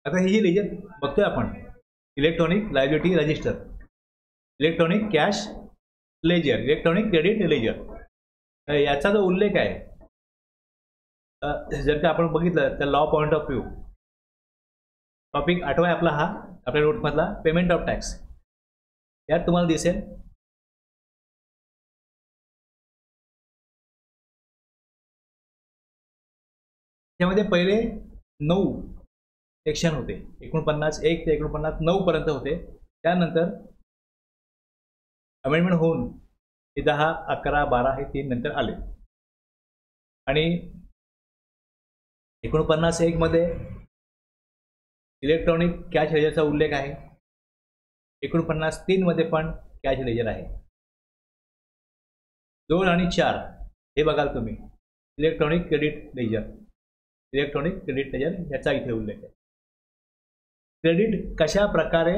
आता ही जी लेजर बघतोय आपण, electronic liability register, electronic cash ledger, electronic credit ledger, याचा जो उल्लेख आहे, जर का आपण बघितलं तर law point of view topic 8वा आपला हा आपल्या नोटमधला पेमेंट ऑफ टॅक्स. यात तुम्हाला दिसेल त्यामध्ये पहिले 9 सेक्शन होते, 49(1) ते 49(9) पर्यंत होते. त्यानंतर अमेंडमेंट होऊन 10, 11, 12 हे 3 नंतर आले. आणि 49(1) मध्ये इलेक्ट्रॉनिक कॅश लेजरचा उल्लेख आहे. 49(3) मध्ये पण कॅश लेजर आहे. 2 आणि 4 हे बघाल तुम्ही, electronic credit ledger, electronic credit ledger याचा इथे उल्लेख आहे. क्रेडिट कशा प्रकारे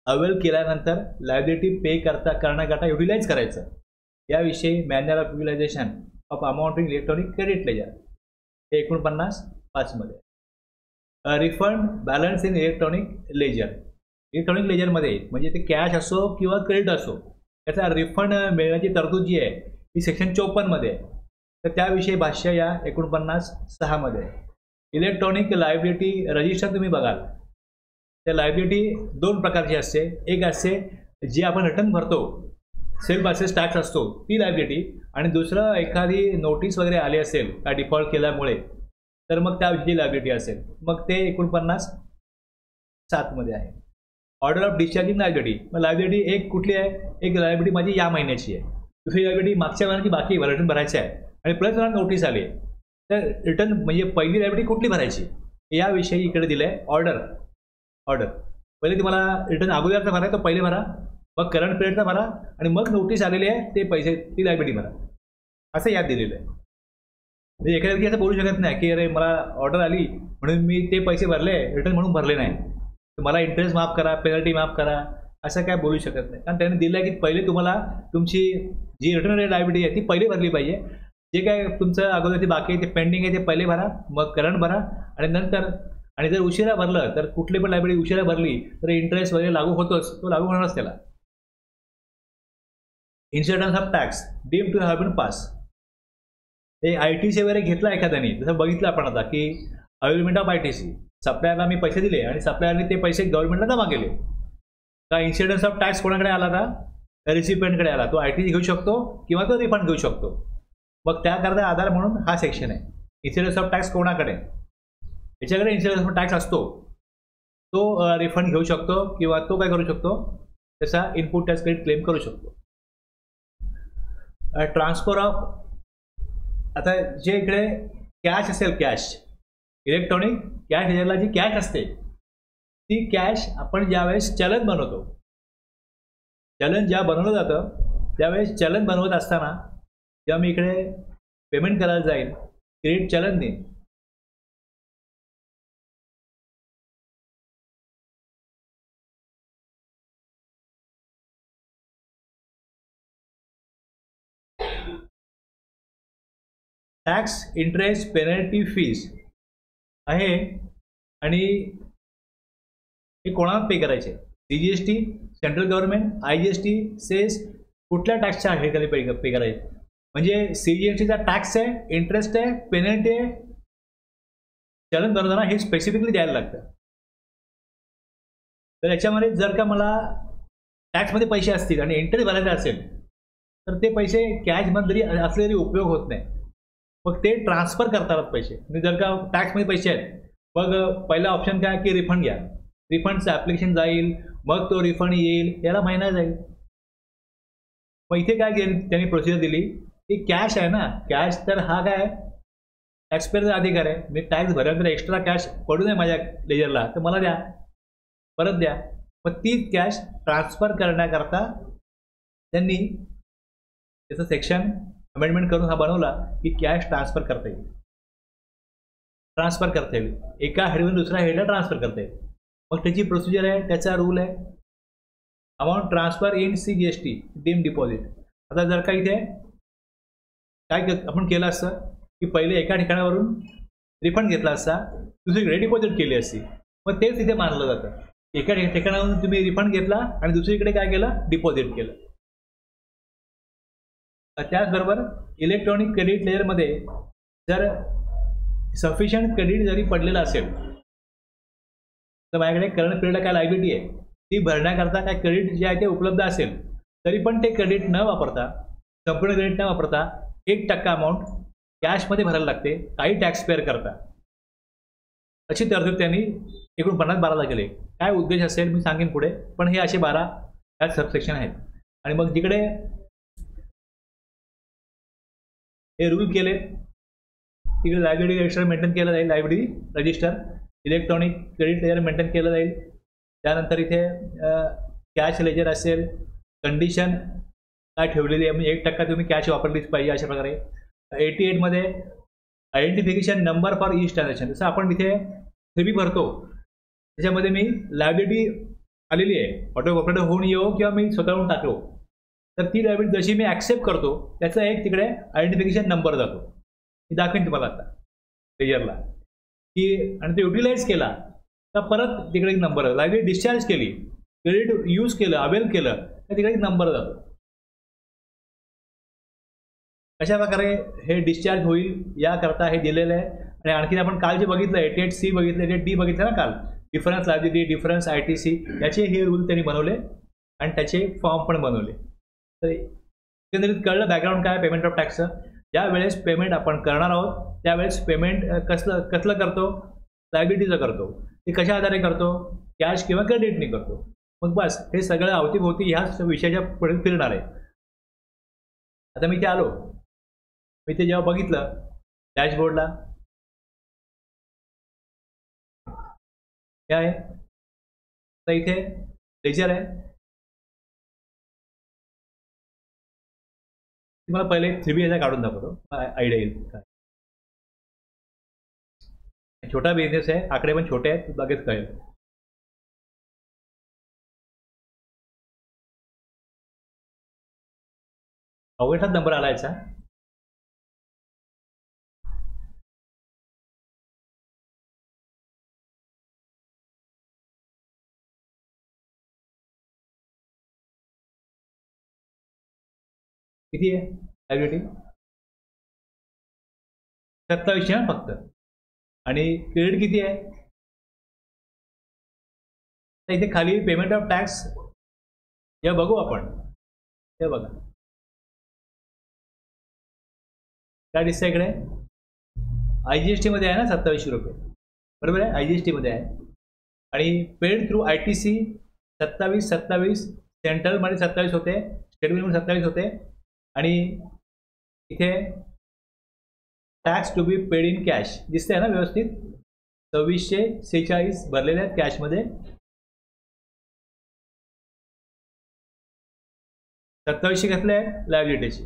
अवेल केल्यानंतर लायबिलिटी पे करण्याकरता युटिलाइज करायचं याविषयी manual of utilisation of amount in electronic credit ledger हे 49(5) मध्ये. Refund balance in electronic ledger, electronic लेजरमध्ये म्हणजे ते कॅश असो किंवा क्रेडिट असो त्याचा रिफंड मिळण्याची तरतूद जी आहे ही सेक्शन 54 मध्ये आहे. तर त्याविषयी भाष्य या 49(6) मध्ये आहे. इलेक्ट्रॉनिक लायबिलिटी रजिस्टर तुम्ही बघाल, त्या लायबिलिटी 2 प्रकारची असते. एक असते जी आपण रिटर्न भरतो, सेल्फ असेस टॅक्स असतो ती लायबिलिटी, आणि दुसरं एखादी नोटीस वगैरे आली असेल का डिफॉल्ट केल्यामुळे तर मग त्याविषयी लायबिलिटी असेल, मग ते 49(7) मध्ये आहे. ऑर्डर ऑफ डिस्चार्जिंग लायबिलिटी, मग लायबिलिटी एक कुठली आहे, एक लायबिलिटी माझी या महिन्याची आहे, दुसरी लायबिलिटी मागच्या महिन्याची बाकी रिटर्न भरायची आहे आणि प्लस मला नोटीस आली आहे, तर रिटर्न म्हणजे पहिली लायबिलिटी कुठली भरायची याविषयी इकडे दिलं आहे. ऑर्डर पहिले तुम्हाला रिटर्न अगोदरचा भरा तो पहिले भरा, मग करंट पिरियडचा भरा, आणि मग नोटीस आलेली आहे ते पैसे ती लायबिलिटी भरा, असं यात दिलेलं आहे. म्हणजे एखाद्या व्यक्ती असं बोलू शकत नाही की अरे मला ऑर्डर आली म्हणून मी ते पैसे भरले, रिटर्न म्हणून भरले नाही, तर मला इंटरेस्ट माफ करा, पेनल्टी माफ करा, असं काय बोलू शकत नाही. कारण त्याने दिलं आहे की पहिले तुम्हाला तुमची जी रिटर्न लायबिलिटी आहे ती पहिले भरली पाहिजे. जे काय तुमचं अगोदर ते बाकी आहे ते पेंडिंग आहे ते पहिले भरा, मग करंट भरा, आणि नंतर, आणि जर उशिरा भरलं तर कुठली पण लायबिलिटी उशिरा भरली तर इंटरेस्ट वगैरे लागू होतोच, तो लागू होणारच त्याला. Incidence of tax deem to have been pass, हे ITC वगैरे घेतला एखाद्याने, जसं बघितलं आपण आता की अवेलेबमेंट ऑफ ITC, सप्लायरला मी पैसे दिले आणि सप्लायरने ते पैसे गव्हर्नमेंटला जमा केले, तर इन्सिडन्स ऑफ टॅक्स कोणाकडे आला का रिसिपियंटकडे आला, तो ITC घेऊ शकतो किंवा तो रिफंड घेऊ शकतो. मग त्याकरता आधार म्हणून हा सेक्शन आहे. इन्सिडन्स ऑफ टॅक्स कोणाकडे, याच्याकडे इन्सिडन्स ऑफ टॅक्स असतो तो रिफंड घेऊ शकतो किंवा तो काय करू शकतो, त्याचा इनपुट टॅक्स क्रेडिट क्लेम करू शकतो. ट्रान्सफर ऑफ, आता जे इकडे कॅश असेल, कॅश इलेक्ट्रॉनिक कॅश लेजरला जी कॅश असते ती कॅश आपण ज्यावेळेस चलन बनवतो, चलन जेव्हा बनवलं जातं त्यावेळेस चलन बनवत असताना जेव्हा मी इकडे पेमेंट करायला जाईल क्रेडिट चलन देईन, टॅक्स इंटरेस्ट पेनल्टी फीज आहे, आणि हे कोणाला पे करायचे, CGST central government, IGST cess, कुठल्या टॅक्सच्या हे पे करायचे. म्हणजे CGSTचा टॅक्स आहे, इंटरेस्ट आहे, पेनल्टी आहे, चलन बनवताना हे स्पेसिफिकली द्यायला लागतं. तर याच्यामध्ये जर का मला टॅक्समध्ये पैसे असतील आणि इंटरेस्ट भरायचा असेल तर ते पैसे कॅशमध्ये जरी असले तरी उपयोग होत नाही, मग ते ट्रान्सफर करतात पैसे. म्हणजे जर का टॅक्समध्ये पैसे आहेत मग पहिला ऑप्शन काय की रिफंड घ्या, रिफंडचं ॲप्लिकेशन जाईल, मग तो रिफंड येईल, याला महिना जाईल. मग इथे काय त्यांनी प्रोसिजर दिली की कॅश आहे ना, कॅश तर हा काय टॅक्सपेअरचा अधिकार आहे, मी टॅक्स भरल्यानंतर एक्स्ट्रा कॅश पडू नये माझ्या लेजरला तर मला द्या, परत द्या. मग ती कॅश ट्रान्सफर करण्याकरता त्यांनी त्याचं सेक्शन अमेंडमेंट करून हा बनवला की कॅश ट्रान्सफर करता येईल, एका हेडवरून दुसऱ्या हेडला ट्रान्सफर करता येईल. मग त्याची प्रोसिजर आहे, त्याचा रूल आहे. Amount transfer in CGST deem deposit. आता जर का इथे काय आपण केलं असतं की पहिले एका ठिकाणावरून रिफंड घेतला असता, दुसरीकडे डिपॉझिट केली असती, मग तेच तिथे मानलं जातं. एका ठिकाणाहून तुम्ही रिफंड घेतला आणि दुसरीकडे काय केलं, डिपॉझिट केलं. त्याचबरोबर इलेक्ट्रॉनिक क्रेडिट लेअरमध्ये जर सफिशियंट क्रेडिट जरी पडलेलं असेल तर माझ्याकडे करंट पिरियडला काय लायबिलिटी आहे ती भरण्याकरता काय क्रेडिट जे आहे ते उपलब्ध असेल तरी पण ते क्रेडिट न वापरता, संपूर्ण क्रेडिट न वापरता 1% अमाऊंट कॅशमध्ये भरायला लागते, काही टॅक्स पेअर करता. अशी तरतूद त्यांनी एकूण 12ला केले. काय उद्देश असेल मी सांगेन पुढे, पण हे असे 12 त्यात सबसेक्शन आहेत. आणि मग जिकडे हे रूल केले तिकडे लायबिलिटी रजिस्टर मेंटेन केलं जाईल, liability register electronic credit ledger maintain केलं जाईल. त्यानंतर इथे कॅश लेजर असेल, कंडिशन काय ठेवलेली आहे, म्हणजे 1% तुम्ही कॅश वापरलीच पाहिजे अशा प्रकारे. 88 मध्ये identification number for each transaction, जसं आपण तिथे 3B भरतो त्याच्यामध्ये मी लायबिलिटी आलेली आहे, ऑटोमॅटिक होऊन येऊ किंवा मी स्वतःहून टाकलो तर ती लायबिलिटी जशी मी ॲक्सेप्ट करतो त्याचा एक तिकडे आयडेंटिफिकेशन नंबर जातो. मी दाखवेन तुम्हाला आता लेजरला की, आणि ते युटिलाइज केला तर परत तिकडे एक नंबर, लायबिलिटी डिस्चार्ज केली, क्रेडिट यूज केलं, अवेल केलं तर तिकडे एक नंबर जातो. अशा प्रकारे हे डिस्चार्ज होईल याकरता हे दिलेलं आहे. आणि आणखीन आपण काल जे बघितलं 88C बघितलं, 88D बघितलं ना काल, डिफरन्स लायबिलिटी, डिफरन्स ITC, याचे हे रूल त्यांनी बनवले आणि त्याचे फॉर्म पण बनवले. तर एकंदरीत कळलं बॅकग्राऊंड काय पेमेंट ऑफ टॅक्सचं. ज्या वेळेस पेमेंट आपण करणार आहोत त्यावेळेस पेमेंट कसलं करतो, लायबिलिटीचं करतो, ते कशा आधारे करतो, कॅश किंवा क्रेडिटने करतो. मग बस हे सगळं अवतीभोवती ह्या विषयाच्या पुढे फिरणार आहे. आता मी इथे आलो, मी ते जेव्हा बघितलं डॅशबोर्डला काय आहे तर इथे लेजर आहे. तुम्हाला पहिले 3B याचा काढून दाखवतो, आयडिया येईल काय. छोटा बिझनेस आहे, आकडे पण छोटे आहेत, लगेच कळेल. अवघडाच नंबर आला याचा. किती आहे लायबिलिटी, 27 आहे फक्त. आणि क्रेडिट किती आहे, तर इथे खाली पेमेंट ऑफ टॅक्स हे बघू आपण, हे बघा काय दिसतं इकडे, IGST मध्ये आहे ना 2700 रुपये, बरोबर आहे, IGST मध्ये आहे. आणि पेड थ्रू ITC 27 सेंट्रलमध्ये 27 होते, स्टेट बँकमध्ये 27 होते. आणि इथे tax to be paid in cash दिसतंय ना व्यवस्थित, 2646 भरलेले आहेत कॅशमध्ये. 2700 घेतले आहे लायबिलिटीची,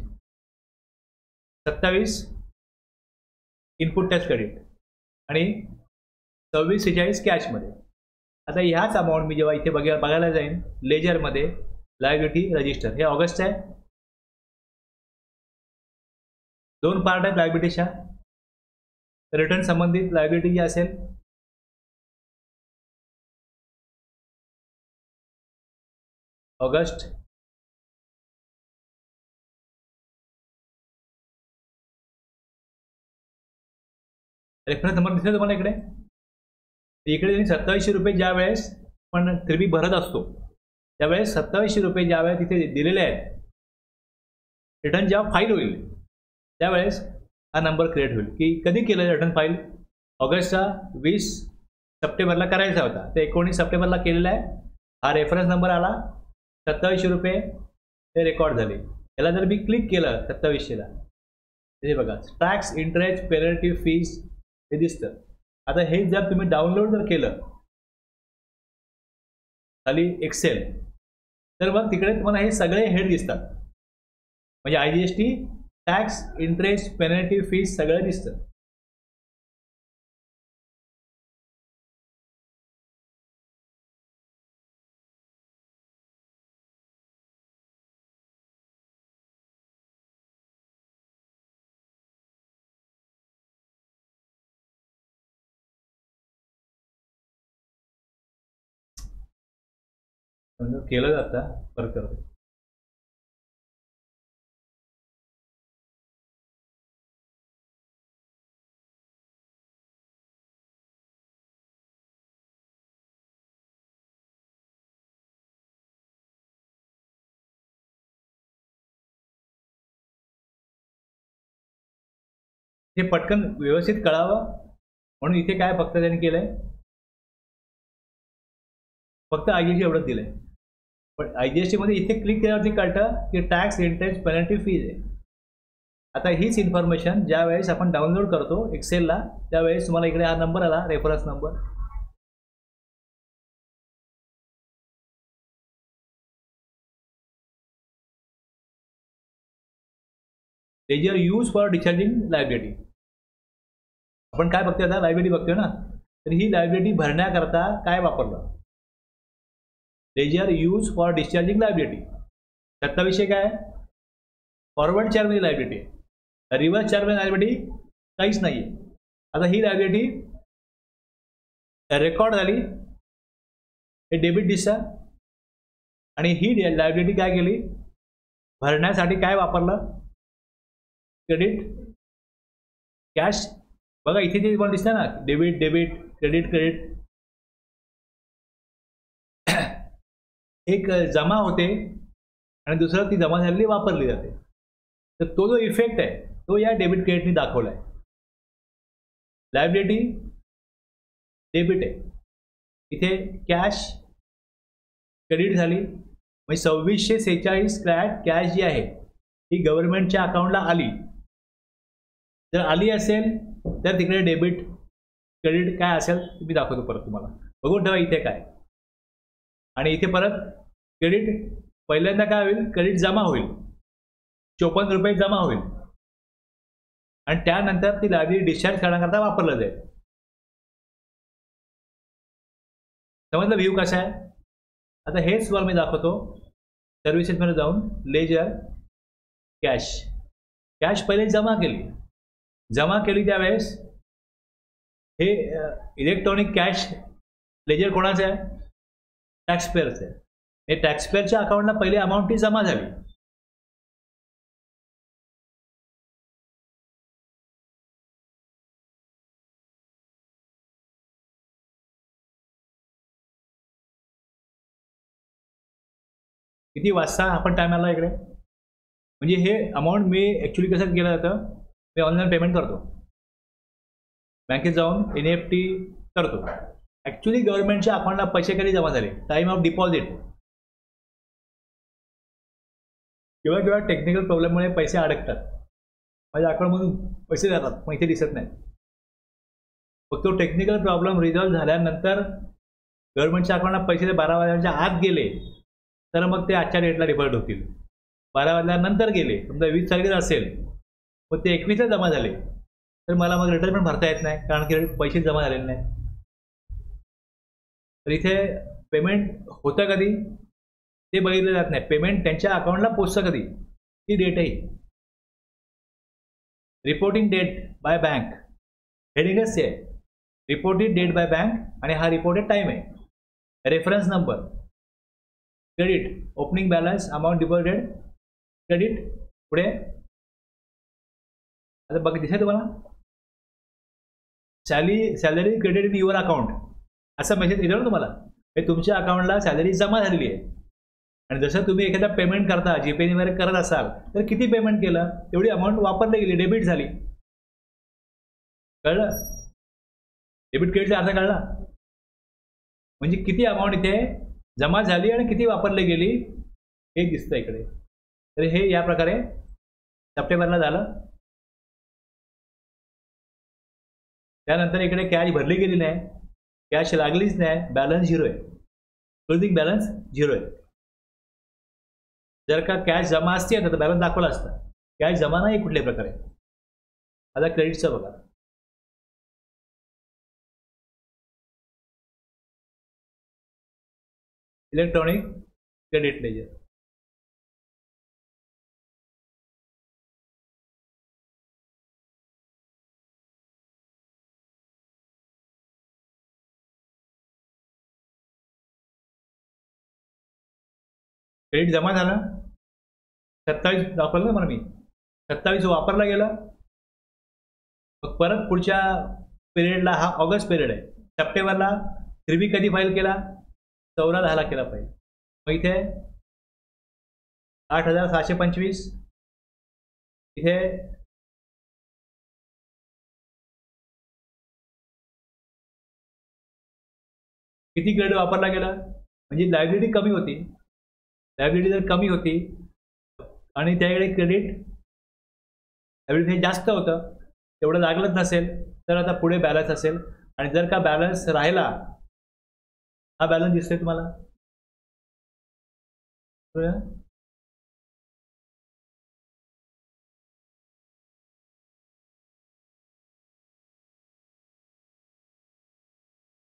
27 इनपुट टॅक्स क्रेडिट आणि 2646 कॅशमध्ये. आता ह्याच अमाऊंट मी जेव्हा इथे बघायला जाईन लेजरमध्ये लायबिलिटी रजिस्टर, हे ऑगस्ट आहे. 2 पार्ट आहेत लायबिलिटीच्या. रिटर्न संबंधित लायबिलिटी जी असेल ऑगस्ट, रेफरन्स नंबर दिसेल तुम्हाला इकडे. इकडे 2700 रुपये ज्या वेळेस पण 3B भरत असतो त्यावेळेस 2700 रुपये ज्या वेळेस तिथे दिलेले आहेत, रिटर्न जेव्हा फाईल होईल त्यावेळेस हा नंबर क्रिएट होईल. की कधी केलं रिटर्न फाईल, ऑगस्टचा 20 सप्टेंबरला करायचा होता, ते 19 सप्टेंबरला केलेला आहे. हा रेफरन्स नंबर आला, 2700 रुपये हे रेकॉर्ड झाले. याला जर मी क्लिक केलं 2700ला, हे बघा टॅक्स, इंटरेस्ट, पेनल्टी, फीस हे दिसतं. आता हे जर तुम्ही डाउनलोड जर केलं खाली एक्सेल तर मग तिकडे तुम्हाला हे सगळे हेड दिसतात, म्हणजे IGST, tax, interest, penalty, fees सगळं दिसतं. केलं जातं परत करतो. हे पटकन व्यवस्थित कळावं म्हणून इथे काय फक्त त्यांनी केलंय, फक्त आयजीएसटी एवढंच दिलंय. पण आयजीएसटी मध्ये इथे क्लिक केल्यावरती कळतं की टॅक्स, इंटरेस्ट, पेनल्टी, फीज आहे. आता हीच इन्फॉर्मेशन ज्या वेळेस आपण डाउनलोड करतो एक्सेलला त्यावेळेस तुम्हाला इकडे हा नंबर आला, reference number. Ledger use for discharging liability. आपण काय बघतोय आता, लायबिलिटी बघतोय ना, तर ही लायबिलिटी भरण्याकरता काय वापरलं, ledger use for discharging liability. त्याचा विषय काय, फॉरवर्ड चार्जमध्ये लायबिलिटी आहे, रिव्हर्स चार्जमध्ये लायबिलिटी काहीच नाही. आता ही लायबिलिटी रेकॉर्ड झाली, हे डेबिट दिसतं, आणि ही लायबिलिटी काय केली, भरण्यासाठी काय वापरलं, क्रेडिट, कॅश. बघा इथे जे तुम्हाला दिसतं ना, डेबिट डेबिट, क्रेडिट क्रेडिट. एक जमा होते आणि दुसरं ती जमा झालेली वापरली जाते. तर तो जो इफेक्ट आहे तो या डेबिट क्रेडिटने दाखवला आहे. लायबिलिटी डेबिट आहे, इथे कॅश क्रेडिट झाली, म्हणजे 2646 कॅश जी आहे ही गव्हर्नमेंटच्या अकाउंटला आली. जर आली असेल तर तिकडे डेबिट क्रेडिट काय असेल मी दाखवतो परत तुम्हाला, बघून ठेवा इथे काय. आणि इथे परत क्रेडिट पहिल्यांदा काय होईल, क्रेडिट जमा होईल, 54 रुपये जमा होईल, आणि त्यानंतर ती लायबिलिटी डिस्चार्ज करण्याकरता वापरलं जाईल. समजलं व्ह्यू कसा आहे. आता हेच तुम्हाला मी दाखवतो. सर्व्हिसेसमध्ये जाऊन लेजर कॅश, कॅश पहिले जमा केली त्यावेळेस हे इलेक्ट्रॉनिक कॅश लेजर कोणाचं आहे, टॅक्सपेअरचं आहे. हे टॅक्सपेअरच्या अकाउंटला पहिले अमाऊंट ती जमा झाली. किती वाजता आपण टाइम आला इकडे, म्हणजे हे अमाऊंट मी ॲक्च्युली कसं केलं जातं, मी ऑनलाईन पेमेंट करतो, बँकेत जाऊन NEFT करतो. ॲक्च्युली गव्हर्नमेंटच्या अकाउंटला पैसे कधी जमा झाले, टाइम ऑफ डिपॉझिट. किंवा टेक्निकल प्रॉब्लेममुळे पैसे अडकतात, माझ्या अकाउंटमधून पैसे जातात पण इथे दिसत नाही. मग तो टेक्निकल प्रॉब्लेम रिझॉल्व्ह झाल्यानंतर गव्हर्नमेंटच्या अकाउंटला पैसे 12 वाजल्याच्या आत गेले तर मग ते आजच्या डेटला डिफॉल्ट होतील. 12 वाजल्यानंतर गेले, समजा 20 तारखेला असेल मग ते 21ला जमा झाले तर मला मग रिटर्न पण भरता येत नाही, कारण की पैसे जमा झालेले नाही. तर इथे पेमेंट होतं कधी ते बघितलं जात नाही, पेमेंट त्यांच्या अकाउंटला पोचतं कधी ती डेट आहे. रिपोर्टिंग डेट बाय बँक हेडिंगच आहे, रिपोर्टेड डेट बाय बँक, आणि हा रिपोर्टेड टाइम आहे. Reference number, credit, opening balance, amount deposited, credit. पुढे आता बघ दिसेल तुम्हाला, salary credit in your account असा मेसेज येतो ना तुम्हाला, हे तुमच्या अकाउंटला सॅलरी जमा झालेली आहे. आणि जसं तुम्ही एखादा पेमेंट करता, जीपे वगैरे करत असाल तर किती पेमेंट केलं तेवढी अमाऊंट वापरली गेली, डेबिट झाली. कळलं, डेबिट क्रेडिटचा अर्थ कळला, म्हणजे किती अमाऊंट इथे जमा झाली आणि किती वापरली गेली हे दिसतं इकडे. तर हे या प्रकारे सप्टेंबरला झालं. त्यानंतर इकडे कॅश भरली गेली नाही, कॅश लागलीच नाही, बॅलन्स 0 आहे, क्लोजिंग बॅलन्स 0 आहे. जर का कॅश जमा असते तर बॅलन्स दाखवला असता, कॅश जमा नाही कुठल्याही प्रकारे. आता क्रेडिटचं बघा, इलेक्ट्रॉनिक क्रेडिट लेजर. क्रेडिट जमा झालं 27 दाखवलं ना मला मी, 27 वापरला गेला. मग परत पुढच्या पिरियडला, हा ऑगस्ट पिरियड आहे, सप्टेंबरला 3B कधी फाईल केला, 14/10 केला फाईल. मग इथे 8,725, इथे किती क्रेडिट वापरला गेला, म्हणजे लायबिलिटी कमी होती. लायबिलिटी जर कमी होती आणि त्याकडे क्रेडिट लायबिलिटी जास्त होतं, तेवढं लागलंच नसेल तर आता पुढे बॅलन्स असेल. आणि जर का बॅलन्स राहिला, हा बॅलन्स दिसतोय तुम्हाला,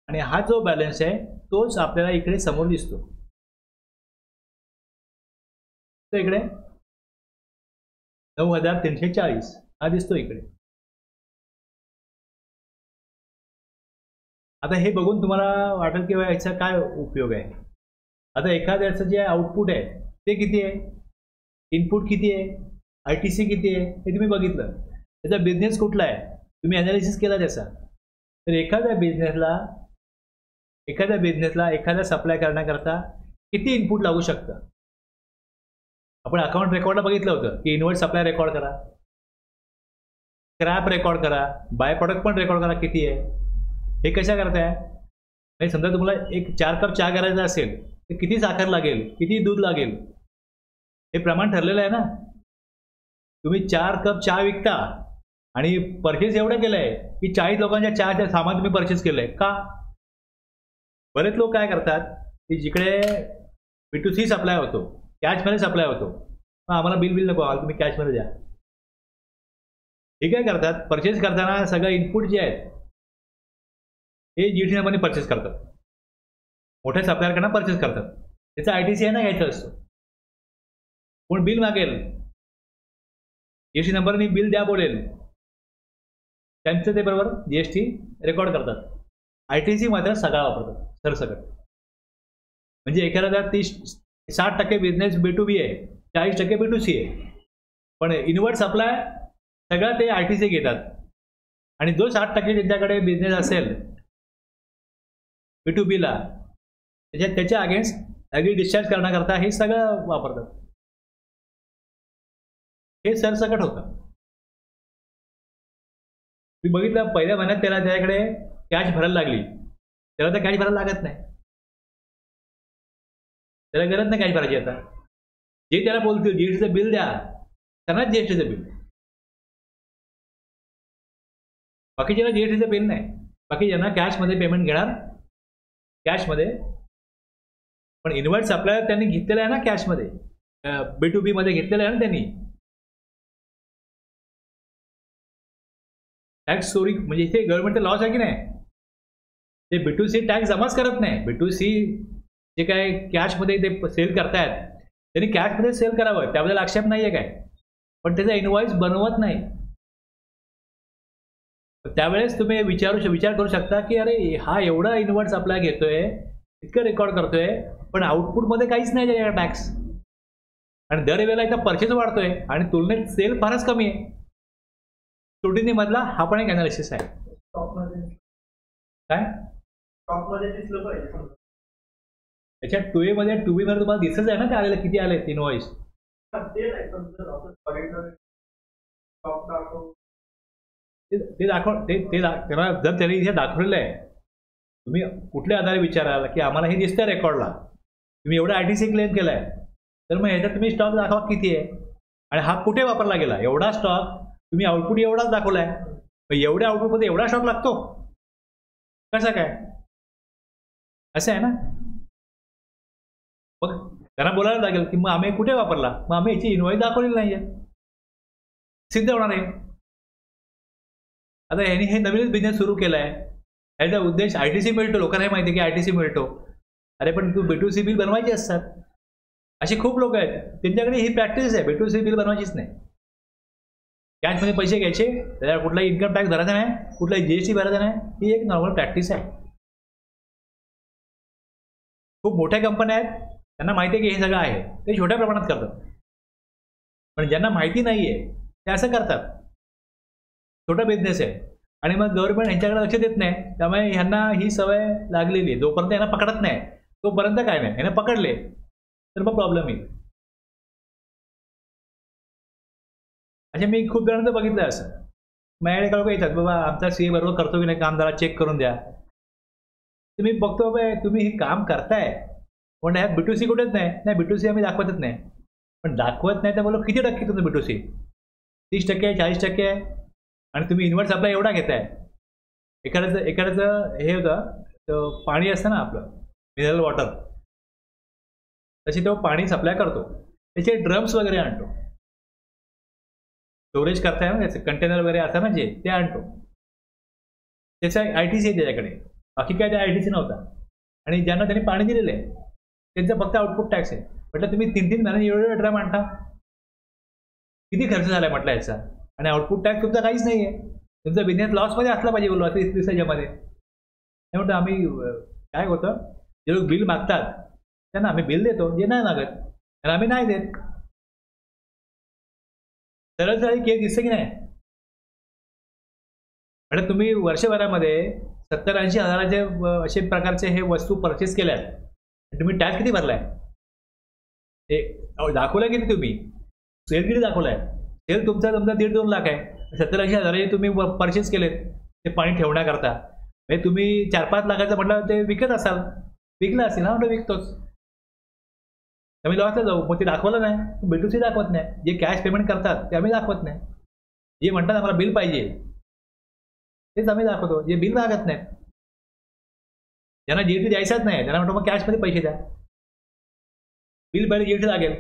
आणि हा जो बॅलन्स आहे तोच आपल्याला इकडे समोर दिसतो. तो इकडे 9,340 हा दिसतो इकडे. आता हे बघून तुम्हाला वाटेल की याचा काय उपयोग आहे. आता एखाद्याचं जे आउटपुट आहे ते किती आहे, इनपुट किती आहे, ITC किती आहे, हे तुम्ही बघितलं. त्याचा बिझनेस कुठला आहे, तुम्ही अनालिसिस केला त्याचा. तर एखाद्या बिझनेसला एखादा सप्लाय करण्याकरता किती इनपुट लागू शकतं. आपण अकाउंट रेकॉर्डला बघितलं होतं की इनवर्ट सप्लाय रेकॉर्ड करा, स्क्रॅप रेकॉर्ड करा, बाय प्रोडक्ट पण रेकॉर्ड करा किती आहे. हे कशा करताय, म्हणजे समजा तुम्हाला एक 4 कप चहा करायचा असेल तर किती साखर लागेल, किती दूध लागेल, हे प्रमाण ठरलेलं आहे ना. तुम्ही 4 कप चहा विकता आणि परचेस एवढं केलं आहे की 40 लोकांच्या चहाचं सामान तुम्ही परचेस केलं आहे का. बरेच लोक काय करतात की जिकडे B2C सप्लाय होतो, कॅशमध्ये सप्लाय होतो, मग आम्हाला बिल नको, तुम्ही कॅशमध्ये द्या. हे काय करतात, परचेस करताना सगळं इनपुट जे आहेत हे GST नंबरने परचेस करतात, मोठ्या सप्लायरकडनं परचेस करतात. त्याचा ITC आहे ना घ्यायचा असतो. कोण बिल मागेल, GST नंबरने बिल द्या बोलेल, त्यांचं ते बरोबर GST रेकॉर्ड करतात. ITC मात्र सगळा वापरतात सरसकट. म्हणजे एखाद्या 60% बिझनेस B2B आहे, 40% B2C आहे, पण इनवर्ट सप्लाय सगळं ते ITC घेतात. आणि जो 60% त्यांच्याकडे बिझनेस असेल B2Bला, त्याच्या अगेन्स्ट ॲग्री डिस्चार्ज करण्याकरता हे सगळं वापरतात. हे सरसकट होतं. मी बघितलं पहिल्या महिन्यात त्याच्याकडे कॅश भरायला लागली, त्याला तर कॅश भरायला लागत नाही, त्याला गरज नाही कॅश भरायची. आता जे त्याला बोलतील GSTचं बिल द्या, त्यांनाच GSTचं बिल, बाकीच्याला GSTचं बिल नाही. बाकी ज्यांना कॅशमध्ये पेमेंट घेणार कॅशमध्ये, पण इनवर्ट सप्लायर त्यांनी घेतलेलं आहे ना कॅशमध्ये, B2B मध्ये घेतलेलं आहे ना त्यांनी. टॅक्स चोरी म्हणजे इथे गव्हर्नमेंटचा लॉस आहे की नाही, ते B2C टॅक्स जमाच करत नाही. B2C जे काय कॅशमध्ये ते सेल करतायत त्यांनी कॅशमध्ये सेल करावं, त्याबद्दल आक्षेप नाही आहे काय, पण त्याचा इनवॉइस बनवत नाही. त्यावेळेस तुम्ही विचार करू शकता की अरे हा एवढा इनवर्ट सप्लाय घेतोय, इतकं रेकॉर्ड करतोय, पण आउटपुटमध्ये काहीच नाही त्याच्या टॅक्स, आणि दरवेळेला इथं परचेस वाढतोय आणि तुलनेत सेल फारच कमी आहे. स्क्रुटिनी मधला हा पण एक अनालिसिस आहे. काय त्याच्यात 2A मध्ये 2B मध्ये तुम्हाला दिसत आहे ना काय आलेलं, किती आले इनवॉइस. ते दाखव, त्यांना जर त्यांनी इथे दाखवलेलं आहे, तुम्ही कुठल्या आधारे विचाराल की आम्हाला हे दिसतंय रेकॉर्डला, तुम्ही एवढा ITC क्लेम केलाय, तर मग ह्याच्यात तुम्ही स्टॉक दाखवा किती आहे आणि हा कुठे वापरला गेला. एवढा स्टॉक तुम्ही आउटपुट एवढाच दाखवलाय, एवढ्या आउटपुटमध्ये एवढा स्टॉक लागतो कसं काय, असं आहे ना. मग त्यांना बोलायला लागेल की मग आम्ही कुठे वापरला, मग आम्ही याची इनवॉइस दाखवलेली नाहीये, सिद्ध होणार आहे. आता यांनी हे नवीनच बिझनेस सुरू केलाय, याचा उद्देश ITC मिळतो, लोकांना हे माहिती आहे की ITC मिळतो. अरे पण तू B2C बिल बनवायची असतात, अशी खूप लोक आहेत त्यांच्याकडे ही प्रॅक्टिस आहे, B2C बिल बनवायचीच नाही. कॅशमध्ये पैसे घ्यायचे, त्याच्यावर कुठलाही इन्कम टॅक्स भरायचा नाही, कुठलाही GST भरायचा नाही, ही एक नॉर्मल प्रॅक्टिस आहे. खूप मोठ्या कंपन्या आहेत त्यांना माहिती आहे की हे सगळं आहे, ते छोट्या प्रमाणात करतात. पण ज्यांना माहिती नाही आहे ते असं करतात. छोटा बिझनेस आहे आणि मग गव्हर्नमेंट ह्यांच्याकडे लक्ष देत नाही. त्यामुळे ह्यांना ही सवय लागलेली आहे. जोपर्यंत यांना पकडत नाही तोपर्यंत काय नाही. ह्यांना पकडले तर मग प्रॉब्लेम येईल. अच्छा, मी खूप जणांचं बघितलं असं. माझ्याकडे लोक येतात, बाबा आमचा सीए बरोबर करतो की नाही काम, जरा चेक करून द्या. तुम्ही बघतो बाबा तुम्ही हे काम करताय पण ह्यात B2C कुठेच नाही. B2C आम्ही दाखवतच नाही. पण दाखवत नाही तर बोलो किती टक्के तुमचं B2C? 30% आहे, 40% आहे. आणि तुम्ही इन्व्हर्ट सप्लाय एवढा घेताय. एखाद्याचं हे होतं, पाणी असतं ना आपलं मिनरल वॉटर, तशी तो पाणी सप्लाय करतो. त्याचे ड्रम्स वगैरे आणतो. स्टोरेज करताय ना त्याचे कंटेनर वगैरे असतं ना जे, ते आणतो. त्याचा ITC आहे त्याच्याकडे, बाकी काय त्या ITC नव्हता. आणि ज्यांना त्यांनी पाणी दिलेलं आहे त्यांचं फक्त आउटपुट टॅक्स आहे. म्हटलं तुम्ही 3-3 महिन्यांनी एवढे ड्रम आणता, किती खर्च झालाय म्हटलं याचा. आणि आउटपुट टॅक्स तुमचा काहीच नाही आहे. तुमचा बिझनेस लॉसमध्ये असला पाहिजे बोलवा 30 ह्याच्यामध्ये. नाही म्हटलं आम्ही काय होतं, जे लोक बिल मागतात त्यांना आम्ही बिल देतो, जे नाही मागत त्यांना आम्ही नाही देत. सरळ सरळ केस दिसते की नाही. म्हणजे तुम्ही वर्षभरामध्ये 70-80 हजाराचे असे प्रकारचे हे वस्तू परचेस केल्यात, तुम्ही टॅक्स किती भरलाय ते दाखवलाय किती तुम्ही, सेल किती दाखवलाय. सेल तुमचा 1.5-2 लाख आहे. 70-80 हजाराचे तुम्ही परचेस केलेत ते पाणी ठेवण्याकरता. म्हणजे तुम्ही 4-5 लाखाचं म्हटलं ते विकत असाल, विकलं असेल ना, म्हटलं विकतोच. आम्ही लॉसला जाऊ, मग ते दाखवलं नाही. B2C दाखवत नाही. जे कॅश पेमेंट करतात ते आम्ही दाखवत नाही. जे म्हणतात आम्हाला बिल पाहिजे तेच आम्ही दाखवतो. जे बिल मागत नाहीत, ज्यांना GST द्यायचाच नाही त्यांना म्हणतो मग कॅशमध्ये पैसे द्या. बिल पहिले GST लागेल.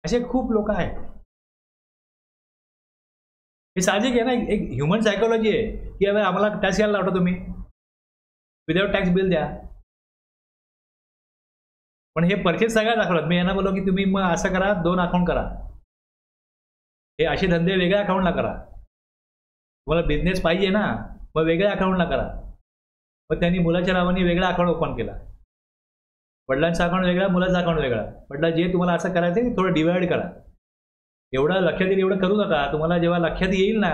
असे खूप लोक आहेत. हे साहजिक आहे ना, एक ह्युमन सायकोलॉजी आहे की अरे आम्हाला टॅक्स घ्यायला लावतो तुम्ही, विदाउट टॅक्स बिल द्या. पण हे परचेस सगळ्या दाखवतात. मी यांना बोललो की तुम्ही मग असं करा, 2 अकाउंट करा. हे असे धंदे वेगळ्या अकाउंटला करा. तुम्हाला बिझनेस पाहिजे ना, मग वेगळ्या अकाउंटला करा. मग त्यांनी मुलाच्या नावाने वेगळा अकाउंट ओपन केला. वडिलांचा अकाउंट वेगळा, मुलाचा अकाउंट वेगळा. म्हटलं जे तुम्हाला असं करायचं आहे थोडं डिवाइड करा. एवढं लक्षात येईल एवढं करू नका. तुम्हाला जेव्हा लक्षात येईल ना,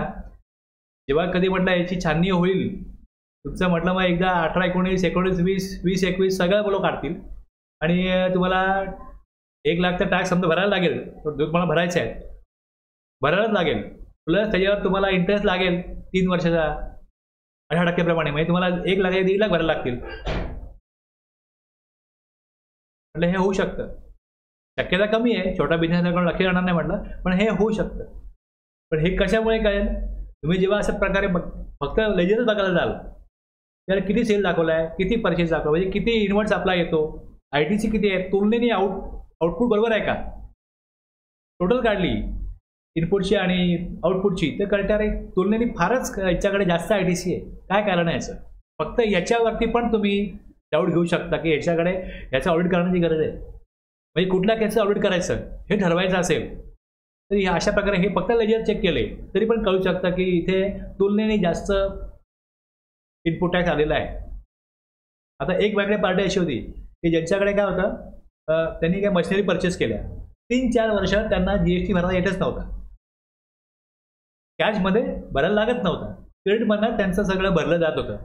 जेव्हा कधी म्हटलं याची छाननी होईल तुमचं, म्हटलं मग एकदा 18-19, 19-20, 20-21 सगळं बोलो काढतील आणि तुम्हाला 1 लाखचा टॅक्स समजा भरायला लागेल. तुम्हाला भरायचं आहे, भरायलाच लागेल. प्लस त्याच्यावर तुम्हाला इंटरेस्ट लागेल 3 वर्षाचा 18% प्रमाणे. म्हणजे तुम्हाला 1 लाख 1.5 लाख भरायला लागतील. म्हटलं हे होऊ शकतं. शक्यता कमी आहे, छोटा बिझनेसकडून लक्ष राहणार नाही म्हटलं, पण हे होऊ शकतं. पण हे कशामुळे कळेल, तुम्ही जेव्हा अशा प्रकारे फक्त लेजरच बघायला जाल त्याला किती सेल दाखवला आहे, किती परचेस दाखवला, म्हणजे किती इन्व्हर्ट सप्लाय येतो, ITC किती आहे, तुलनेने आउटपुट बरोबर आहे का. टोटल काढली इनपुटची आणि आउटपुटची तर कळते अरे तुलनेने फारच याच्याकडे जास्त ITC आहे. काय कारण आहे याचं. फक्त याच्यावरती पण तुम्ही डाऊट घेऊ शकता की याच्याकडे याचं ऑडिट करण्याची गरज आहे. म्हणजे कुठल्या केसचं ऑडिट करायचं हे ठरवायचं असेल तर अशा प्रकारे हे फक्त लेजर चेक केले तरी पण कळू शकतं की इथे तुलनेने जास्त इनपुट टॅक्स आलेला आहे. आता एक वेगळी पार्टी अशी होती की ज्यांच्याकडे काय होतं, त्यांनी काय मशिनरी परचेस केल्या, 3-4 वर्ष त्यांना GST भरायला येतच नव्हता. कॅशमध्ये भरायला लागत नव्हता, क्रेडिटमधनं त्यांचं सगळं भरलं जात होतं.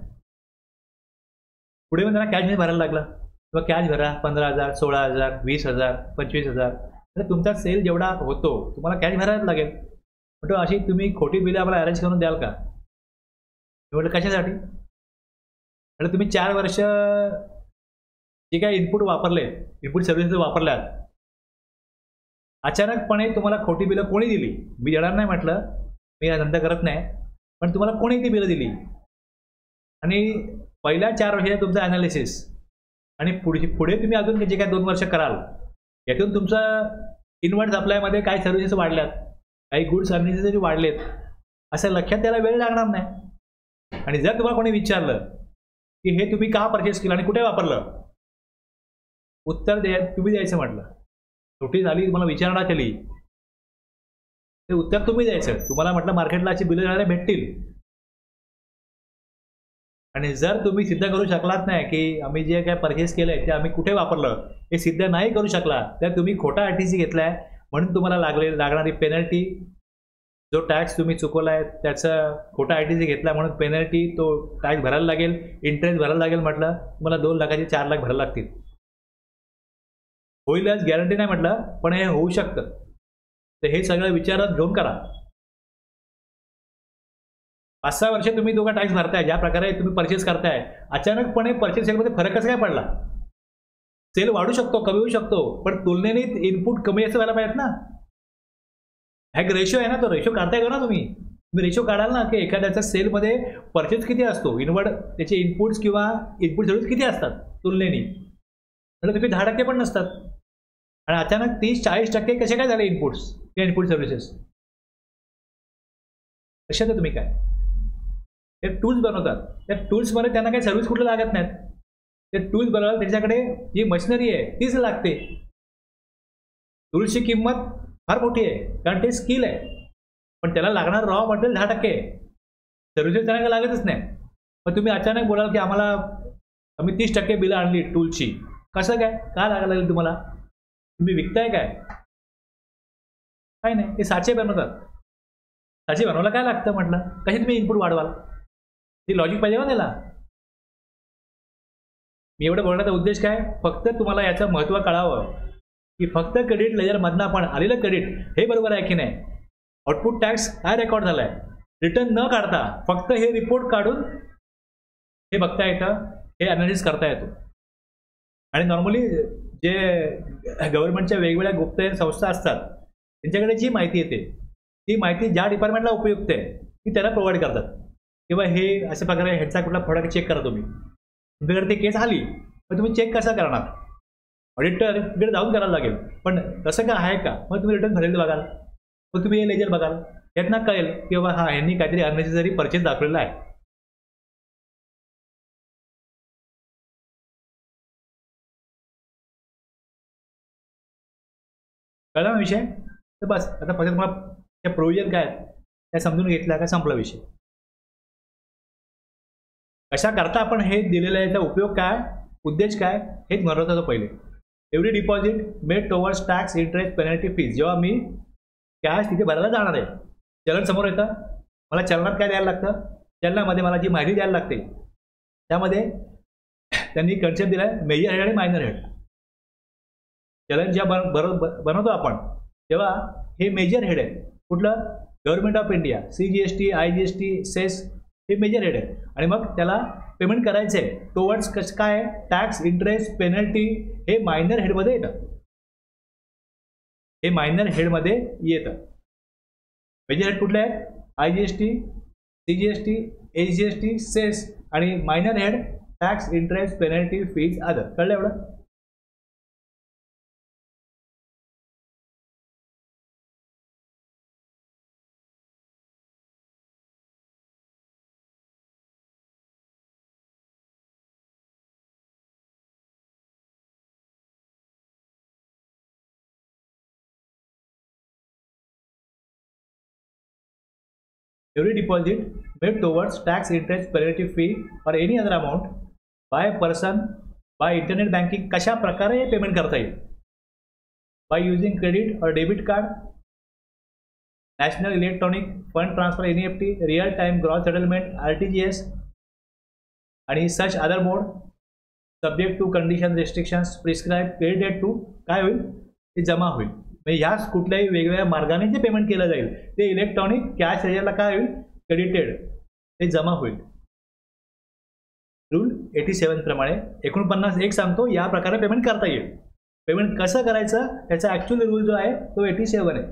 पुढे मग त्यांना कॅशमध्ये भरायला लागलं. किंवा कॅश भरा 15,000, 16,000, 20,000, 25,000. तर तुमचा सेल जेवढा होतो तुम्हाला कॅश भरायला लागेल. म्हटलं अशी तुम्ही खोटी बिलं आम्हाला अरेंज करून द्याल का. म्हटलं कशासाठी. म्हटलं तुम्ही 4 वर्ष जे काही इनपुट वापरले, इनपुट सर्व्हिसेस वापरल्यात, अचानकपणे तुम्हाला खोटी बिलं कोणी दिली. मी देणार नाही म्हटलं, मी हा धंदा करत नाही, पण तुम्हाला कोणी ती बिलं दिली. आणि पहिल्या 4 वर्षात तुमचं ॲनालिसिस आणि पुढे तुम्ही अजून जे काय 2 वर्ष कराल यातून तुमचं इन्व्हर्ट सप्लायमध्ये काय सर्व्हिसेस वाढल्यात, काही गुड्स सर्व्हिसेस वाढलेत असं लक्षात द्यायला वेळ लागणार नाही. आणि जर तुम्हाला कोणी विचारलं की हे तुम्ही का परचेस केलं आणि कुठे वापरलं, उत्तर तुम्ही द्यायचं. म्हटलं छोटी झाली तुम्हाला विचारणा केली ते उत्तर तुम्ही द्यायचं. तुम्हाला म्हटलं मार्केटला अशी बिलं भेटतील आणि जर तुम्ही सिद्ध करू शकलात नाही की आम्ही जे काय परचेस केलंय ते आम्ही कुठे वापरलं हे सिद्ध नाही करू शकला तर तुम्ही खोटा आरटीसी घेतलाय म्हणून तुम्हाला लागणारी पेनल्टी, जो टॅक्स तुम्ही चुकवलाय त्याचा खोटा आरटीसी घेतला म्हणून पेनल्टी, तो टॅक्स भरायला लागेल, इंटरेस्ट भरायला लागेल म्हटलं तुम्हाला 2 लाखाचे 4 लाख भरायला लागतील. होईलच गॅरंटी नाही म्हटलं पण हे होऊ शकतं. तर हे सगळं विचारात घेऊन करा. 5-6 वर्ष तुम्ही दोघा टॅक्स भरताय, ज्या प्रकारे तुम्ही परचेस करताय, अचानकपणे परचेस सेलमध्ये फरक कसं काय पडला? सेल वाढू शकतो, कमी होऊ शकतो, पण तुलनेने इनपुट कमी असं व्हायला पाहिजेत ना. हा एक रेशो आहे ना, तो रेशो काढताय का ना तुम्ही रेशो काढाल ना की एखाद्याच्या सेलमध्ये परचेस किती असतो, इनवर्ड त्याचे इनपुट्स किंवा इनपुट सर्व्हिस किती असतात तुलनेने, म्हणजे तुम्ही 10% पण नसतात आणि अचानक 30-40% कसे काय झाले इनपुट्स किंवा इनपुट सर्व्हिसेस? कशात तुम्ही काय ते टूल्स बनवतात, त्या टूल्समध्ये त्यांना काही सर्व्हिस कुठलं लागत नाहीत. ते टूल्स बनवायला त्याच्याकडे जी मशिनरी आहे तीच लागते. टूल्सची किंमत फार मोठी आहे कारण ते स्किल आहे, पण त्याला लागणार रॉ मटेरियल 10% आहे. सर्व्हिसेस त्यांना लागतच नाही. मग तुम्ही अचानक बोलाल की आम्ही 30% बिलं आणली टूलची, कसं काय लागायला लागेल तुम्हाला? तुम्ही विकताय काय नाही, ते साचे बनवतात. साचे बनवायला काय लागतं म्हटलं, कशी तुम्ही इनपुट वाढवाल? ती लॉजिक पाहिजे ना त्याला. मी एवढं बोलण्याचा उद्देश काय, फक्त तुम्हाला याचं महत्त्व कळावं की फक्त क्रेडिट लेजरमधनं आपण आलेलं क्रेडिट हे बरोबर आहे की नाही, आउटपुट टॅक्स काय रेकॉर्ड झालाय, रिटर्न न काढता फक्त हे रिपोर्ट काढून हे बघता येतं, हे अनालिसिस करता येतो. आणि नॉर्मली जे गव्हर्नमेंटच्या वेगवेगळ्या गुप्त संस्था असतात त्यांच्याकडे जी माहिती येते ती माहिती ज्या डिपार्टमेंटला उपयुक्त आहे ती त्याला प्रोव्हाइड करतात. किंवा हे अशा प्रकारे ह्याचा कुठला प्रोडक्ट चेक करा तुम्ही, तुमच्याकडे ती केस आली मग तुम्ही चेक कसं करणार? ऑडिटर तिकडे जाऊन करायला लागेल, पण तसं काय आहे का? मग तुम्ही रिटर्न भरलेलं बघाल, मग तुम्ही हे लेजर बघाल, यातनं कळेल की बाबा हा यांनी काहीतरी अननेसेसरी परचेस दाखवलेला आहे. कळला ना विषय? तर बस आता फक्त तुम्हाला त्या प्रोव्हिजन काय आहेत त्या समजून घेतल्या का संपला विषय. कशा करता आपण हे दिलेलं आहे, त्याचा उपयोग काय, उद्देश काय, हेच महत्त्वाचं. पहिले every deposit made towards tax, interest, penalty, fees. जेव्हा मी कॅश तिथे भरायला जाणार आहे, चलन समोर येतं, मला चलनात काय द्यायला लागतं, चलनामध्ये मला जी माहिती द्यायला लागते त्यामध्ये त्यांनी कन्सेप्ट दिला आहे मेजर हेड आणि मायनर हेड. चलन जेव्हा बनवतो आपण तेव्हा हे मेजर हेड आहे. कुठलं? Government of India, CGST, IGST, cess, हे मेजर हेड आहे. आणि मग त्याला पेमेंट करायचं आहे टुवर्ड्स कसं काय, टॅक्स, इंटरेस्ट, पेनल्टी, हे मायनर हेडमध्ये येतं. हे मायनर हेडमध्ये येतं. मेजर हेड कुठले आहेत? IGST, CGST, HGST, सेस, आणि minor head tax, interest, penalty, fees, other. कळलं एवढं? Every deposit made towards tax, interest, penalty, fee or any other amount by person by internet banking कशा प्रकारे payment करता येईल? by using credit or debit card, national electronic fund transfer, NEFT, real time gross settlement, RTGS, आणि such other mode subject to condition, restrictions, prescribed credit date to काय होईल? ते जमा होईल. ह्याच कुठल्याही वेगवेगळ्या मार्गाने जे पेमेंट केलं जाईल ते इलेक्ट्रॉनिक कॅश लेजरला काय होईल? क्रेडिटेड, ते जमा होईल. रूल 87 प्रमाणे 49 एक सांगतो या प्रकारे पेमेंट करता येईल. पेमेंट कसं करायचं त्याचा ॲक्च्युअल रूल जो आहे तो 87 आहे.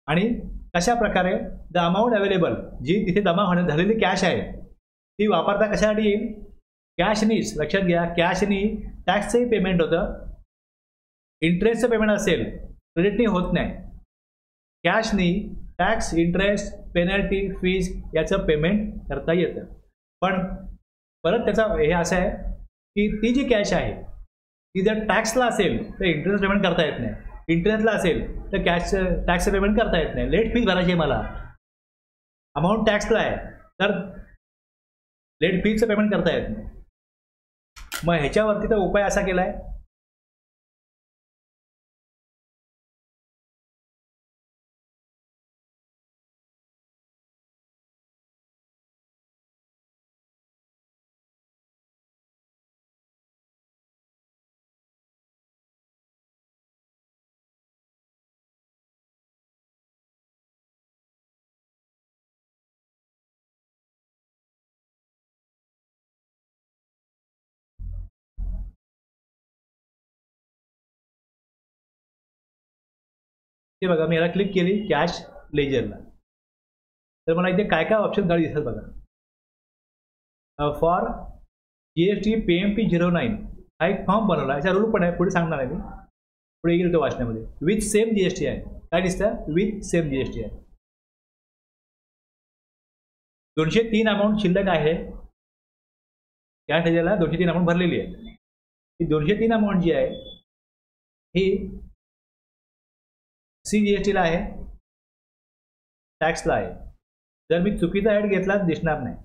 आणि कशा प्रकारे द अमाऊंट अवेलेबल, जी तिथे जमा झालेली कॅश आहे ती वापरता कशासाठी येईल? कॅशनीच, लक्षात घ्या, कॅशनी टॅक्सचंही पेमेंट होतं, इंटरेस्टचं पेमेंट असेल क्रेडिटनी होत नाही. कॅशनी टॅक्स, इंटरेस्ट, पेनल्टी, फीज याचं पेमेंट करता येतं. पण परत त्याचा हे असं आहे की ती जी कॅश आहे ती जर टॅक्सला असेल तर इंटरेस्ट पेमेंट करता येत नाही, इंटरेस्टला असेल तर टॅक्सचं पेमेंट करता येत नाही. लेट फीज भरायची आहे मला, अमाऊंट टॅक्सला आहे तर लेट फीचं पेमेंट करता येत नाही. मग ह्याच्यावरती तर उपाय असा केला आहे, ते बघा मी याला क्लिक केली कॅश लेजरला, तर मला इथे काय काय ऑप्शन गाडी दिसतात बघा. फॉर GST PMT 09 हा एक फॉर्म बनवला, याचा रूल पण आहे, पुढे सांगणार आहे मी, पुढे येईल तो वाचण्यामध्ये. विथ सेम GST आहे, काय दिसतं विथ सेम GST आहे. 203 अमाऊंट शिल्लक आहे, कॅश लेजरला 203 अमाऊंट भरलेली आहे. ही 203 अमाऊंट जी आहे ही CGSTला आहे, टॅक्सला आहे. जर मी चुकीचा ॲड घेतला दिसणार नाही,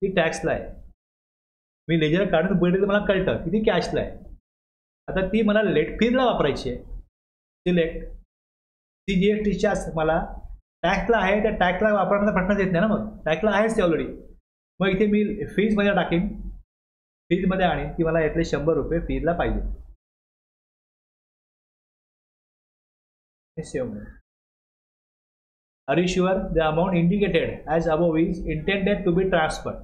ती टॅक्सला आहे. मी लेजर काढून पुढे तर मला कळतं की ती कॅशला आहे. आता ती मला लेट फीजला वापरायची आहे. सिलेक्ट CGSTच्याच मला टॅक्सला आहे, त्या टॅक्सला वापरण्याचा प्रश्नच येत नाही ना, मग टॅक्सला आहेच ते ऑलरेडी. मग इथे मी फीजमध्ये टाकीन, फीजमध्ये आणीन की मला यातले 100 रुपये फीजला पाहिजे. Are you sure the amount indicated as above is intended to be transferred?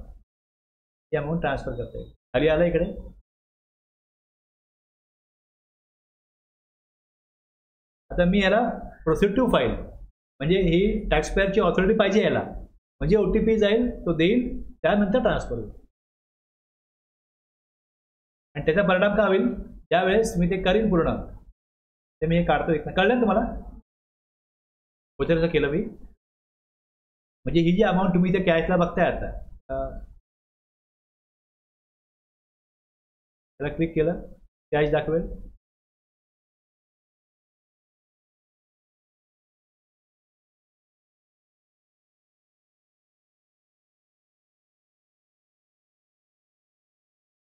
He amount transfer करता येईल. खाली आलं इकडे, आता मी याला प्रोसीड टू फाईल, म्हणजे ही टॅक्स पेअरची ऑथॉरिटी पाहिजे याला, म्हणजे OTP जाईल, तो देईल, त्यानंतर ट्रान्सफर होईल. आणि त्याचा परिणाम का होईल, ज्यावेळेस मी ते करीन पूर्ण, ते मी हे काढतो. कळलं तुम्हाला होतं केलं मी, म्हणजे ही जी अमाऊंट तुम्ही इथे कॅशला बघताय आता, त्याला क्लिक केलं कॅश दाखवेल.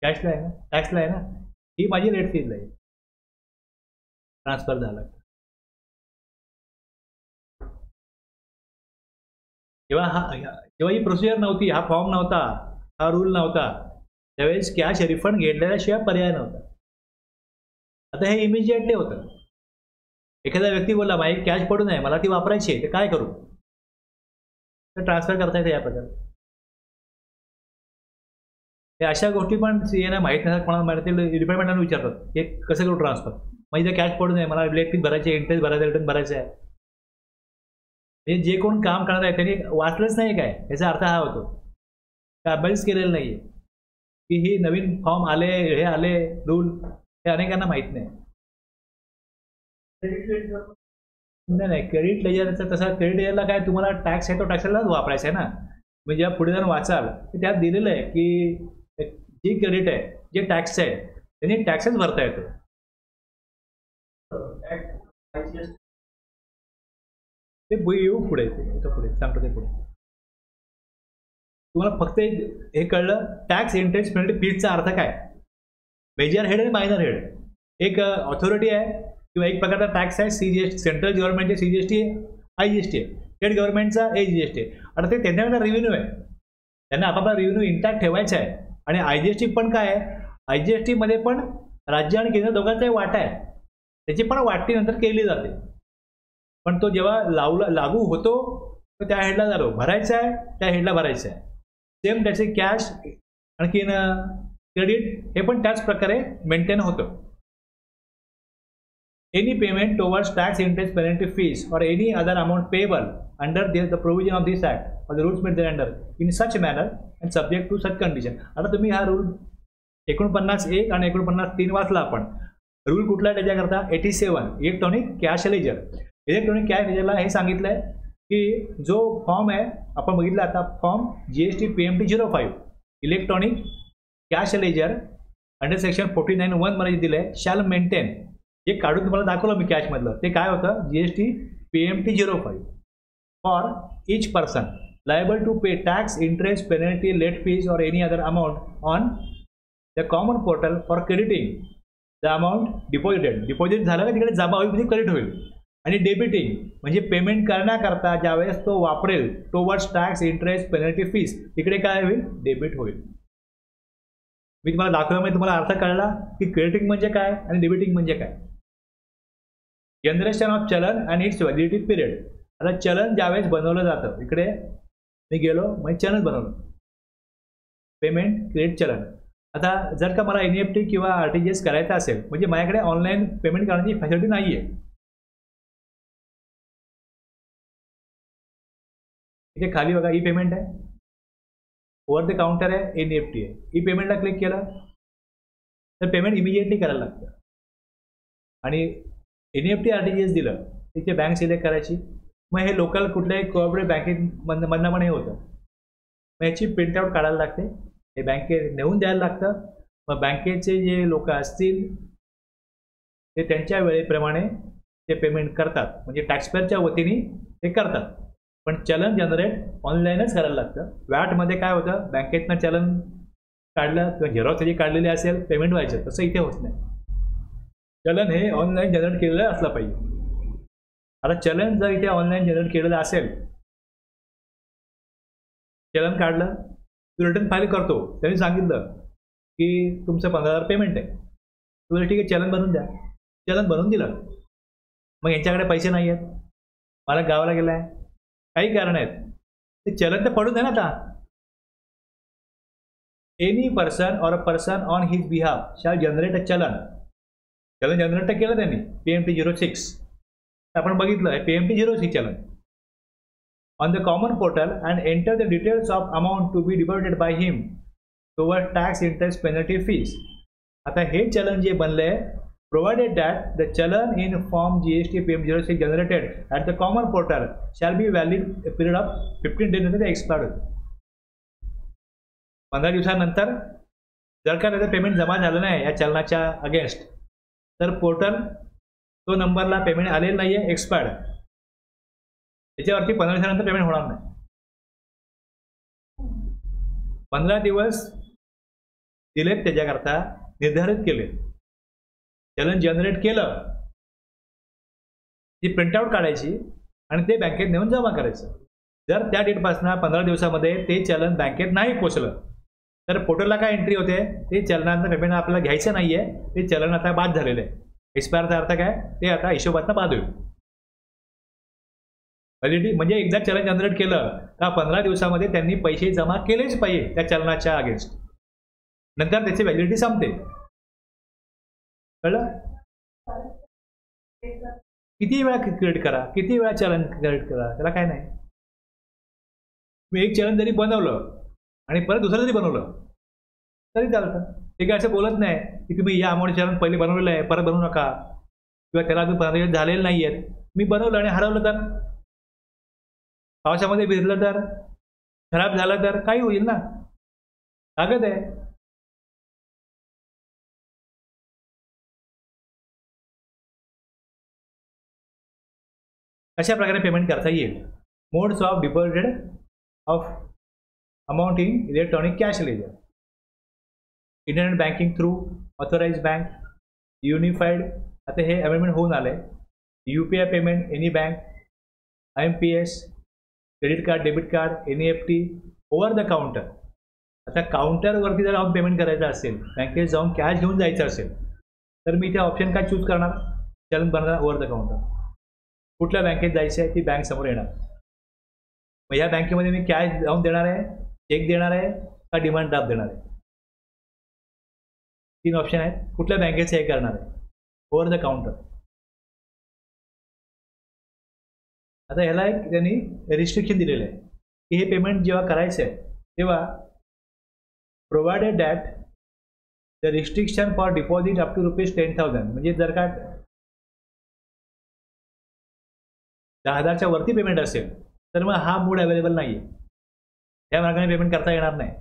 कॅशला आहे ना, टॅक्सला आहे ना, ही माझी लेट फीजला आहे, ट्रान्सफर झाला. जेव्हा ही प्रोसिजर नव्हती, हा फॉर्म नव्हता, हा रूल नव्हता, त्यावेळेस कॅश रिफंड घेतल्याशिवाय पर्याय नव्हता. आता हे इमिजिएटली होतं. एखादा व्यक्ती बोलला माझी कॅश पडू नये, मला ती वापरायची आहे, तर काय करू, तर ट्रान्सफर करता येते या प्रकारे. हे अशा गोष्टी पण CA माहीत नाही, कोणाला माहिती डिपार्टमेंटला विचारतात हे कसं करू ट्रान्सफर, मग इथे कॅश पडू नये, मला लेट फीज भरायची, इंटरेस्ट भरायचं, रिटर्न भरायचं आहे. हे जे कोण काम करणार आहे त्यांनी वाचलंच नाही काय, याचा अर्थ हा होतो का अभ्यास केलेला नाही आहे की ही नवीन फॉर्म आले, हे आले रूल, हे अनेकांना माहीत नाही. नाही क्रेडिट लेजरचं तसं, क्रेडिट लेजरला काय तुम्हाला टॅक्स आहे तो टॅक्सलाच वापरायचा आहे ना. म्हणजे जेव्हा पुढे जाऊन वाचाल तर त्यात दिलेलं आहे की जी क्रेडिट आहे, जे टॅक्स आहे त्यांनी टॅक्सच भरता येतो. ते येऊ पुढे, पुढे सांगतो ते पुढे. तुम्हाला फक्त हे कळलं टॅक्स इंटरेस्ट पेनल्टी फीजचा अर्थ काय, मेजर हेड आणि मायनर हेड. एक ऑथॉरिटी आहे किंवा एक प्रकारचा टॅक्स आहे CGST, सेंट्रल गव्हर्नमेंटचे CGST IGST आहे, स्टेट गव्हर्नमेंटचा AGST आहे. आता ते त्यांच्याकडे रेव्हेन्यू आहे, त्यांना आपापला रेव्हेन्यू इंटॅक्ट ठेवायचा आहे. आणि IGST पण काय आहे, IGST मध्ये पण राज्य आणि केंद्र दोघांचाही वाटा आहे, त्याची पण वाटणी नंतर केली जाते. पण तो जेव्हा लागू होतो तर त्या हेडला जातो, भरायचा आहे त्या हेडला भरायचं आहे. सेम त्याचे कॅश आणखीन क्रेडिट हे पण त्याच प्रकारे मेंटेन होतं. Any payment towards tax interest penalty fees और any other amount payable under the provision of this act और the rules made under in such manner and subject to such condition. आता तुम्ही हा रूल 49(1) आणि 49(3) वाचला आपण. Rule कुठला आहे त्याच्याकरता 87 electronic cash ledger. Electronic cash लेजरला हे सांगितलं आहे की जो फॉर्म आहे आपण बघितला आता, form GST PMT 05 electronic cash ledger under section 49(1) मध्ये दिलं आहे, शॅल मेंटेन. जे काढून तुम्हाला दाखवलं मी कॅशमधलं, ते काय होतं GST PMT 05 for each person. liable to pay tax, interest, penalty, late fees or any other amount on the common portal for crediting the amount deposited. Deposit झालं का तिकडे जमा होईल म्हणजे क्रेडिट होईल. आणि डेबिटिंग म्हणजे पेमेंट करण्याकरता ज्यावेळेस तो वापरेल towards tax, interest, penalty, fees तिकडे काय होईल, डेबिट होईल. मी तुम्हाला दाखवल्यामुळे तुम्हाला अर्थ कळला की क्रेडिटिंग म्हणजे काय आणि डेबिटिंग म्हणजे काय. जनरेशन ऑफ चलन अँड इट्स व्हॅलिडिटी पिरियड. आता चलन ज्यावेळेस बनवलं जातं, इकडे मी गेलो म्हणजे चलन बनवलं, पेमेंट क्रेडिट चलन. आता जर का मला NEFT किंवा RTGS करायचं असेल म्हणजे माझ्याकडे ऑनलाईन पेमेंट करण्याची फॅसिलिटी नाही आहे. इथे खाली बघा ई पेमेंट आहे, ओव्हर द काउंटर आहे, NEFT आहे. ई पेमेंटला क्लिक केलं तर पेमेंट इमिजिएटली करायला लागतं. आणि NEFT RTGS दिलं तिथे बँक सिलेक्ट करायची. मग हे लोकल कुठल्याही कोऑपरेटिव्ह बँकेमधनं पण हे होतं. मग याची प्रिंटआउट काढायला लागते, हे बँकेत नेऊन द्यायला लागतं. मग बँकेचे जे लोक असतील ते त्यांच्या वेळेप्रमाणे ते पेमेंट करतात, म्हणजे टॅक्सपेअरच्या वतीने ते करतात. पण चलन जनरेट ऑनलाईनच करायला लागतं. वॅटमध्ये काय होतं, बँकेतनं चलन काढलं किंवा झेरॉक्स जरी काढलेली असेल पेमेंट व्हायचं, तसं इथे होत नाही. चलन हे ऑनलाईन जनरेट केलेलं असलं पाहिजे. आता चलन जर इथे ऑनलाईन जनरेट केलेलं असेल, चलन काढलं तू रिटर्न फाईल करतो, त्यांनी सांगितलं की तुमचं 15,000 पेमेंट आहे, तुला ठीक आहे चलन बनवून द्या. चलन बनवून दिलं. मग यांच्याकडे पैसे नाही आहेत, मला गावाला गेला आहे, काही कारण आहेत, ते चलन तर पडून आहे ना. आता any person or a person on his behalf shall generate a चलन. चलन जनरेट तर केलं त्यांनी, PMT 06 आपण बघितलं आहे, PMT 06 चलन on the common portal and enter the details of amount to be debited by him toward tax, interest, penalty, fees. आता हे चलन जे बनले, provided that the चलन in form GST PM 06 generated at the common portal shall be valid a period of 15 days नंतर expired होते. 15 दिवसानंतर जर का त्याचं पेमेंट जमा झालं नाही या चलनाच्या अगेन्स्ट, तर पोर्टल तो नंबरला पेमेंट आलेलं नाही आहे, एक्सपायर्ड, त्याच्यावरती 15 दिवसानंतर पेमेंट होणार नाही. 15 दिवस दिलेत त्याच्याकरता निर्धारित केले. चलन जनरेट केलं ती प्रिंटआउट काढायची आणि ते बँकेत नेऊन जमा करायचं. जर त्या डेटपासून 15 दिवसामध्ये ते चलन बँकेत नाही पोचलं तर पोर्टलला काय एंट्री होते, ते चलनाचं पेमेंट आपल्याला घ्यायचं नाही आहे, ते चलन आता बाद झालेलं आहे. एक्सपायरचा अर्थ काय, ते आता हिशोबातनं बाद होईल. व्हॅलिडिटी म्हणजे एकदा चलन जनरेट केलं का 15 दिवसामध्ये त्यांनी पैसे जमा केलेच पाहिजे त्या चलनाच्या अगेन्स्ट, नंतर त्याची व्हॅलिडिटी संपते. कळलं? किती वेळा क्रिएट करा, किती वेळा चलन क्रिएट करा, त्याला काय नाही. मी एक चलन जरी बनवलं आणि परत दुसरं जरी बनवलं तरी चालतं. ते काय असं बोलत नाही की तुम्ही या अमाऊंट चलन पहिले बनवलेलं आहे परत बनवू नका, किंवा त्याला अजून 15 दिवस झालेले नाही आहेत. मी बनवलं आणि हरवलं तर, पावसामध्ये भिजलं तर, खराब झालं तर काही होईल ना, कागद आहे. अशा प्रकारे पेमेंट करता येईल. Modes of deposited of amount in electronic cash ledger. Internet banking through authorise bank, unified, आता हे अमेंडमेंट होऊन आलं आहे. UPI payment, any bank, IMPS, credit card, debit card, NEFT, over the counter. आता काउंटरवरती जर जाऊन पेमेंट करायचं असेल, बँकेत जाऊन कॅश घेऊन जायचं असेल, तर मी इथे ऑप्शन काय चूज करणार, चलन बनवणार ओव्हर द काउंटर. कुठल्या बँकेत जायचं आहे ती बँक समोर येणार. मग या बँकेमध्ये मी कॅश जाऊन देणार आहे, चेक देणार आहे का डिमांड ड्राफ्ट देणार आहे, 3 ऑप्शन आहेत. कुठल्या बँकेचं हे करणार आहे, ओव्हर द काउंटर. आता ह्याला एक त्यांनी रिस्ट्रिक्शन दिलेलं आहे की हे पेमेंट जेव्हा करायचं आहे तेव्हा provided that the restriction for deposit up to ₹10,000, म्हणजे जर का 10,000च्या वरती पेमेंट असेल तर मग हा मोड अवेलेबल नाही आहे, या मार्गाने पेमेंट करता येणार नाही.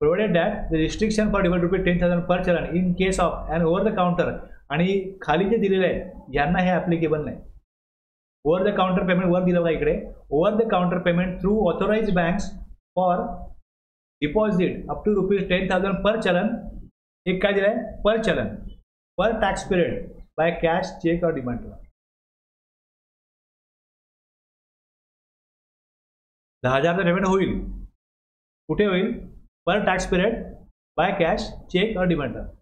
Provided that the restriction for deposit ₹10,000 per चलन in case of and over the counter, आणि खाली जे दिलेलं आहे यांना हे ॲप्लिकेबल नाही. ओव्हर द काउंटर पेमेंट वर दिलं बघा इकडे, over the counter payment through authorize banks for deposit up to ₹10,000 per challan. एक काय दिलंय, per challan per tax period by cash, cheque और डिमांड ड्राफ्ट. 10,000चं पेमेंट होईल, कुठे होईल, per tax period by cash, cheque और डिमांड ड्राफ्ट.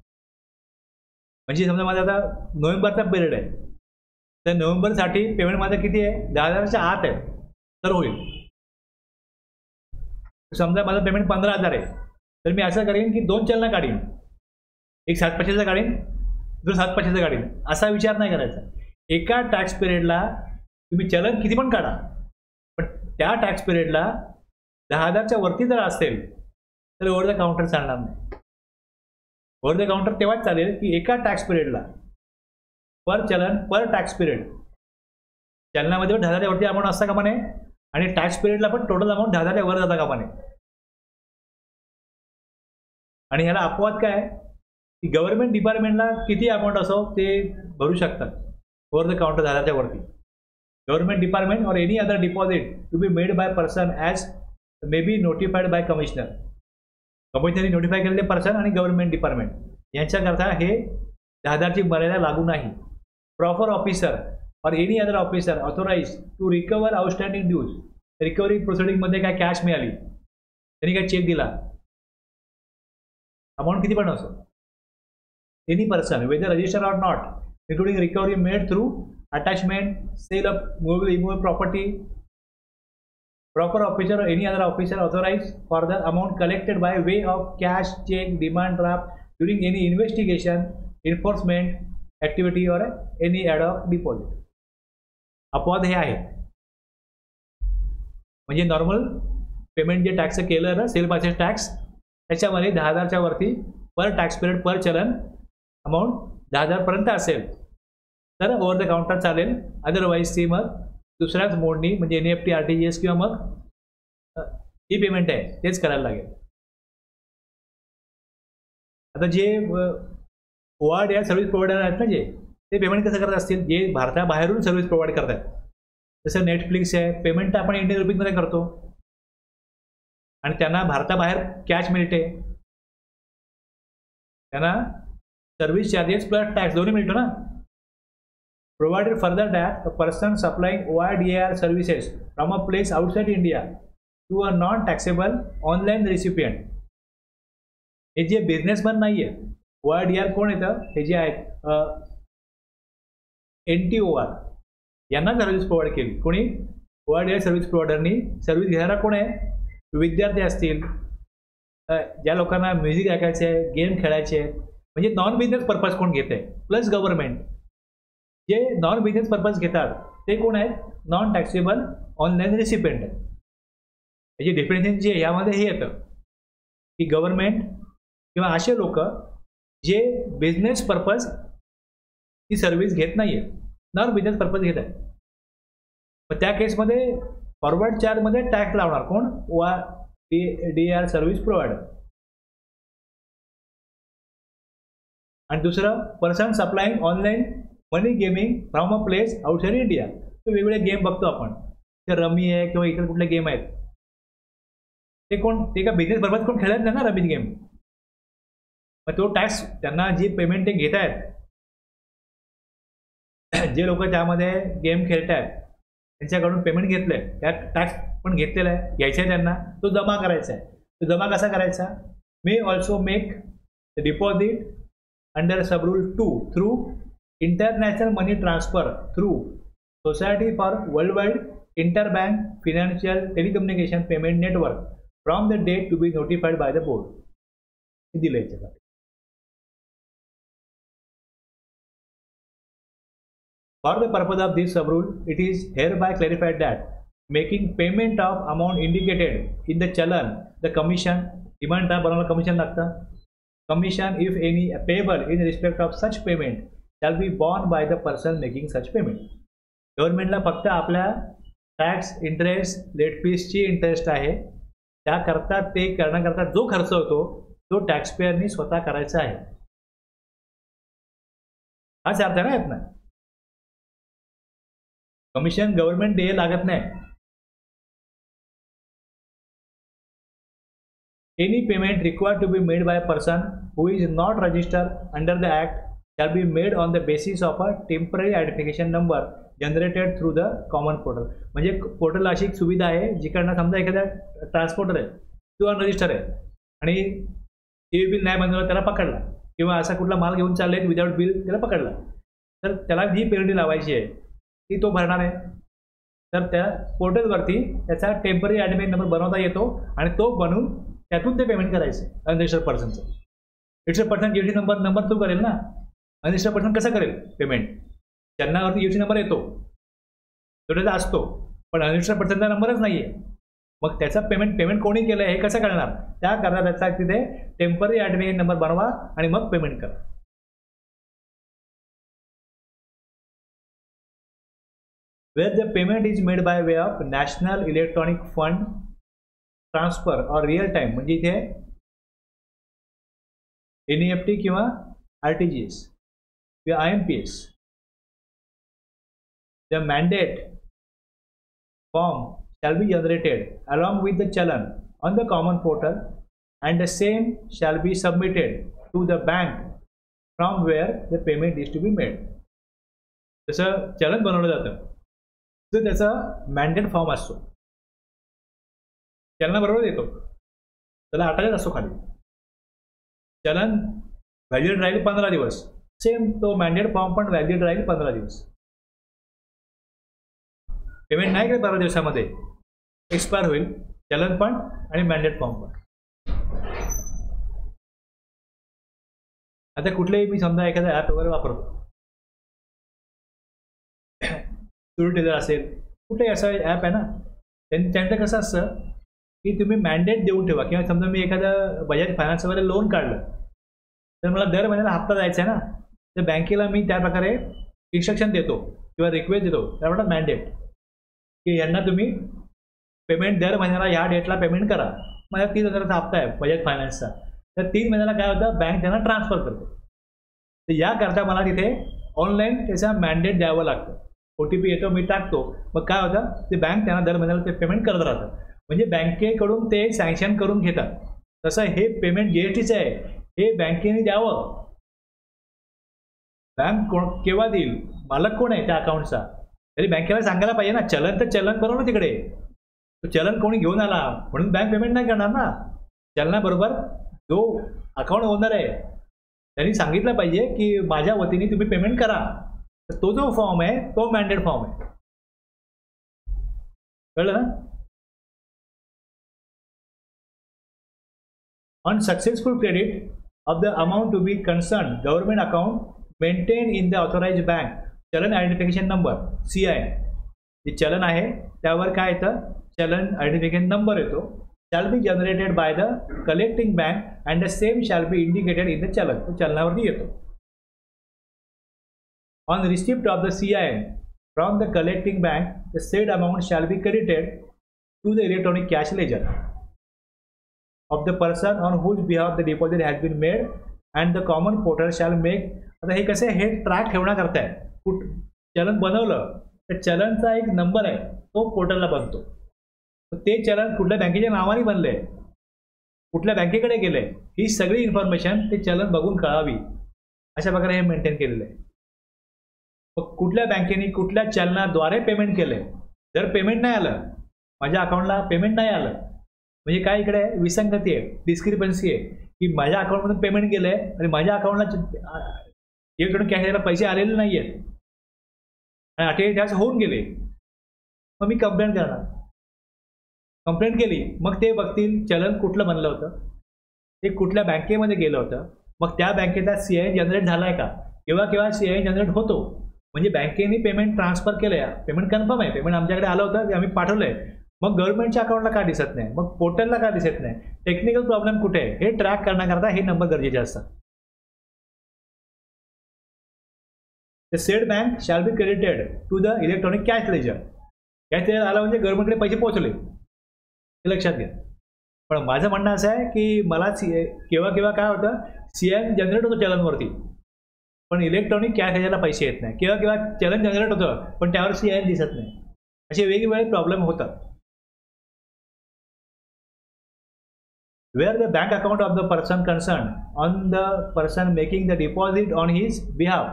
म्हणजे समजा माझा आता नोव्हेंबरचा पिरियड आहे, तर नोव्हेंबरसाठी पेमेंट माझं किती आहे, 10,000च्या आत आहे, तर होईल. समजा माझं पेमेंट 15,000 आहे, तर मी असं करेन की 2 चलनं काढीन, एक 7,500चं काढीन, दुसरं 7,500चं काढीन. असा विचार नाही करायचा. एका टॅक्स पिरियडला तुम्ही चलन किती पण काढा, पण त्या टॅक्स पिरियडला 10,000च्या वरती जर असेल तर ओव्हर द काउंटर चालणार नाही. ओव्हर द काउंटर तेव्हाच चालेल की एका टॅक्स पिरियडला पर चलन पर टॅक्स पिरियड, चलनामध्ये 10,000च्या वरती अमाऊंट असता कामा नये आणि टॅक्स पिरियडला पण टोटल अमाऊंट 10,000च्या वर जाता कामा नये. आणि ह्याला अपवाद काय की गव्हर्नमेंट डिपार्टमेंटला किती अमाऊंट असो ते भरू शकतात ओव्हर द काउंटर 10,000च्या वरती. Government department or any other deposit to be made by person as may be notified by commissioner. कमिशनरने नोटिफाय केलेले पर्सन आणि गव्हर्नमेंट डिपार्टमेंट यांच्याकरता हे 10,000ची मर्यादा लागू नाही. Proper officer or any other officer authorise to recover outstanding dues. Recovery प्रोसिडिंगमध्ये काय कॅश मिळाली, त्यांनी काय चेक दिला, अमाऊंट किती पण असो, एनी पर्सन वेदर रजिस्टर और not, including recovery made through attachment, sale of movable property, proper officer or any other officer authorized for the amount collected by way of cash, check, demand draft during any investigation, enforcement activity or any ad hoc deposit. अपवाद हे आहे. म्हणजे normal payment जे tax केलं ना, sale purchase tax, त्याच्यामध्ये 10,000च्या वरती पर tax period पर चलन अमाऊंट 10,000 पर्यंत असेल तर ओव्हर द काउंटर चालेल. अदरवाईज ती मग दुसऱ्याच मोडनी म्हणजे NEFT, RTGS किंवा मग ही पेमेंट आहे तेच करायला लागेल. आता जे ORDR सर्व्हिस प्रोव्हायडर आहेत ना, जे ते पेमेंट कसं करत असतील, जे भारताबाहेरून सर्व्हिस प्रोव्हाइड करतात, जसं नेटफ्लिक्स आहे, पेमेंट तर आपण इंडियन रुपीजमध्ये करतो आणि त्यांना भारताबाहेर कॅश मिळते, त्यांना सर्व्हिस चार्जेस प्लस टॅक्स दोन्ही मिळतो ना. Provided further that a person supplying ORDR services from a place outside India to a non taxable online recipient. हे जे बिझनेसमॅन नाही आहे, ORDR कोण येतं, हे जे आहेत NTOR, यांना सर्व्हिस प्रोव्हाइड केली. कोणी, ORDR सर्व्हिस प्रोव्हायडरनी. सर्व्हिस घेणारा कोण आहे, विद्यार्थी असतील, ज्या लोकांना म्युझिक ऐकायचे आहे, गेम खेळायचे आहेत, म्हणजे नॉन बिझनेस पर्पज कोण घेत आहे, प्लस गव्हर्नमेंट. जे नॉन बिझनेस पर्पज घेतात ते कोण आहेत, नॉन टॅक्सेबल ऑनलाईन रेसिपियंट आहेत. म्हणजे डिफरन्स जे यामध्ये हे येतं की गव्हर्नमेंट किंवा असे लोक जे बिझनेस पर्पज ही सर्व्हिस घेत नाही आहेत, नॉन बिझनेस पर्पज घेत आहेत. मग त्या केसमध्ये फॉरवर्ड चार्जमध्ये टॅक्स लावणार कोण, ORDR सर्व्हिस प्रोव्हायडर. आणि दुसरं person supplying online money gaming from a place outside India. तो वेगवेगळे गेम बघतो आपण, ते रमी आहे किंवा इतर कुठले गेम आहेत, ते कोण, ते का बिझनेस पर्पज कोण खेळत नाही ना रमी गेम. मग तो टॅक्स त्यांना जी पेमेंट ते घेत आहेत, जे लोक त्यामध्ये गेम खेळत आहेत त्यांच्याकडून पेमेंट घेतलंय, त्या टॅक्स पण घेतलेला आहे, घ्यायचा आहे त्यांना, तो जमा करायचा आहे. तो जमा कसा करायचा, may also make the deposit under subrule 2 through international money transfer through society for world wide interbank financial telecommunication payment network from the date to be notified by the board. हे दिलं याच्यासाठी. For the purpose of this subrule, it is hereby clarified that making payment of amount indicated in the chalan, the commission, demand draft बनवला commission लागतं. Commission, if any, payable in respect of such payment shall be borne by the person making such payment. गव्हर्नमेंटला फक्त आपल्या tax, interest, late फीसची interest आहे, त्याकरता ते करण्याकरता जो खर्च होतो तो टॅक्सपेअरनी स्वतः करायचा आहे. हाच अर्थ आहे ना यातनं. कमिशन गव्हर्नमेंट दे लागत नाही. Any payment required to be made by a person who is not registered under the act shall be made on the basis of a temporary identification number generated through the common portal. म्हणजे पोर्टलला अशी एक सुविधा आहे जिकडनं समजा एखाद्या transporter आहे किंवा रजिस्टर आहे आणि टीव्ही बिल नाही बनवलं त्याला पकडला किंवा असा कुठला माल घेऊन चालले विदाउट बिल त्याला पकडला तर त्याला जी पेनल्टी लावायची आहे ती तो भरणार आहे. तर त्या पोर्टलवरती त्याचा टेम्पररी आयडेंटिफिकेशन नंबर बनवता येतो आणि तो बनवून त्यातून ते पेमेंट करायचं अनरजिस्टर्ड पर्सनचं. रजिस्टर्ड पर्सन जीएसटी नंबर तो करेल ना. अनरजिस्टर्ड पर्सन कसं करेल पेमेंट. त्यांनावरती जीएसटी नंबर येतो तो त्याचा असतो पण अनरजिस्टर्ड पर्सनचा नंबरच नाही आहे. मग त्याचा पेमेंट कोणी केलं हे कसं कळणार. त्याकरता त्याचा तिथे टेम्पररी आयडेंटिफिकेशन नंबर बनवा आणि मग पेमेंट करा. Where the payment is made by way of National Electronic Fund Transfer or real time म्हणजे इथे NEFT किंवा RTGS किंवा IMPS. The mandate form shall be generated along with the challan on the common portal and the same shall be submitted to the bank from where the payment is to be made. जसं चलन बनवलं जातं तर त्याचा mandate form असतो चलनाबरोबर येतो त्याला attach असतो खाली. चलन व्हॅलिड राहील 15 दिवस. सेम तो मॅन्डेट फॉर्म पण व्हॅलिड राहील 15 दिवस. पेमेंट नाही केलं 15 दिवसामध्ये एक्सपायर होईल चलन पण आणि मॅन्डेट फॉर्म पण. आता कुठलेही मी समजा एखादा ॲप वगैरे वापरतो टेलर असेल कुठेही असं ॲप आहे ना त्यांचं कसं असतं की तुम्ही मॅन्डेट देऊन ठेवा किंवा समजा मी एखादं बजाज फायनान्स वगैरे लोन काढलं तर मला दर महिन्याला हप्ता द्यायचा आहे ना तर बँकेला मी त्या प्रकारे इन्स्ट्रक्शन देतो किंवा रिक्वेस्ट देतो त्यामुळे मॅन्डेट की यांना तुम्ही पेमेंट दर महिन्याला ह्या डेटला पेमेंट करा. माझा 30,000चा हप्ता आहे बजाज फायनान्सचा तर 3 महिन्याला काय होतं बँक त्यांना ट्रान्सफर करतो. तर याकरता मला तिथे ऑनलाईन त्याचा मॅन्डेट द्यावं लागतं. OTP येतो मी टाकतो मग काय होतं ते बँक त्यांना दर महिन्याला ते पेमेंट करत राहतं. म्हणजे बँकेकडून ते सँक्शन करून घेतात. तसं हे पेमेंट GSTचं आहे हे बँकेने द्यावं. बँक केव्हा देईल मालक कोण आहे त्या अकाउंटचा तरी बँकेला सांगायला पाहिजे ना. चलन तर चलन बरोबर ना तिकडे तो चलन कोणी घेऊन आला म्हणून बँक पेमेंट नाही करणार ना. चलनाबरोबर जो अकाउंट ओनर आहे त्यांनी सांगितलं पाहिजे की माझ्या वतीने तुम्ही पेमेंट करा. तर तो जो फॉर्म आहे तो मॅन्डेट फॉर्म आहे. कळलं ना. On successful credit of the amount to be concern government account maintain in the authorise bank challan identification number CIN जे चलन आहे त्यावर काय येतं चलन आयडेंटिफिकेशन नंबर येतो. Shall be generated by the collecting bank and the same shall be indicated in the challan. तो चलनावरती येतो. On receipt of the CIN from the collecting bank, the said amount shall be credited to the electronic cash ledger of the person on whose behalf the deposit has been made, and the common portal shall make. आता हे कसे हे track ठेवण्याकरता आहे. चलन बनवलं तर चलनचा एक नंबर आहे तो पोर्टलला बनतो. ते चलन कुठल्या बँकेच्या नावाने बनले कुठल्या बँकेकडे गेले ही सगळी इन्फॉर्मेशन ते चलन बघून कळावी अशा प्रकारे हे मेंटेन केलेलं आहे. कुठल्या बँकेने कुठल्या चलनाद्वारे पेमेंट केले जर पेमेंट नाही आलं माझ्या अकाउंटला पेमेंट नाही आलं म्हणजे काय इकडे विसंगती आहे डिस्क्रिपन्सी आहे की माझ्या अकाउंटमधून पेमेंट गेलं आहे आणि माझ्या अकाउंटला इलेक्ट्रॉनिक कॅशला पैसे आलेले नाही आहेत आणि 48 तास होऊन गेले. मग मी कंप्लेंट करणार. कंप्लेंट केली मग ते बघतील चलन कुठलं बनलं होतं ते कुठल्या बँकेमध्ये गेलं होतं मग त्या बँकेचा CIN जनरेट झाला आहे का केव्हा CIN जनरेट होतो म्हणजे बँकेने पेमेंट ट्रान्सफर केलं आहे पेमेंट कन्फर्म आहे पेमेंट आमच्याकडे आलं होतं आम्ही पाठवलं आहे. मग गव्हर्नमेंटच्या अकाउंटला का दिसत नाही मग पोर्टलला का दिसत नाही टेक्निकल प्रॉब्लेम कुठे आहे हे ट्रॅक करण्याकरता हे नंबर गरजेचे असतात. The said bank shall be credited to the electronic cash ledger. Cash ledger आला म्हणजे गव्हर्नमेंटकडे पैसे पोहोचले हे लक्षात घ्या. पण माझं म्हणणं असं आहे की मला केव्हा काय होतं CIN जनरेट होतं चलनवरती पण इलेक्ट्रॉनिक कॅश लेजरला पैसे येत नाही, किंवा किंवा चलन जनरेट होतं पण त्यावर CIN दिसत नाही. असे वेगवेगळे प्रॉब्लेम होतात. Where the bank account of the person concerned on the person making the deposit on his behalf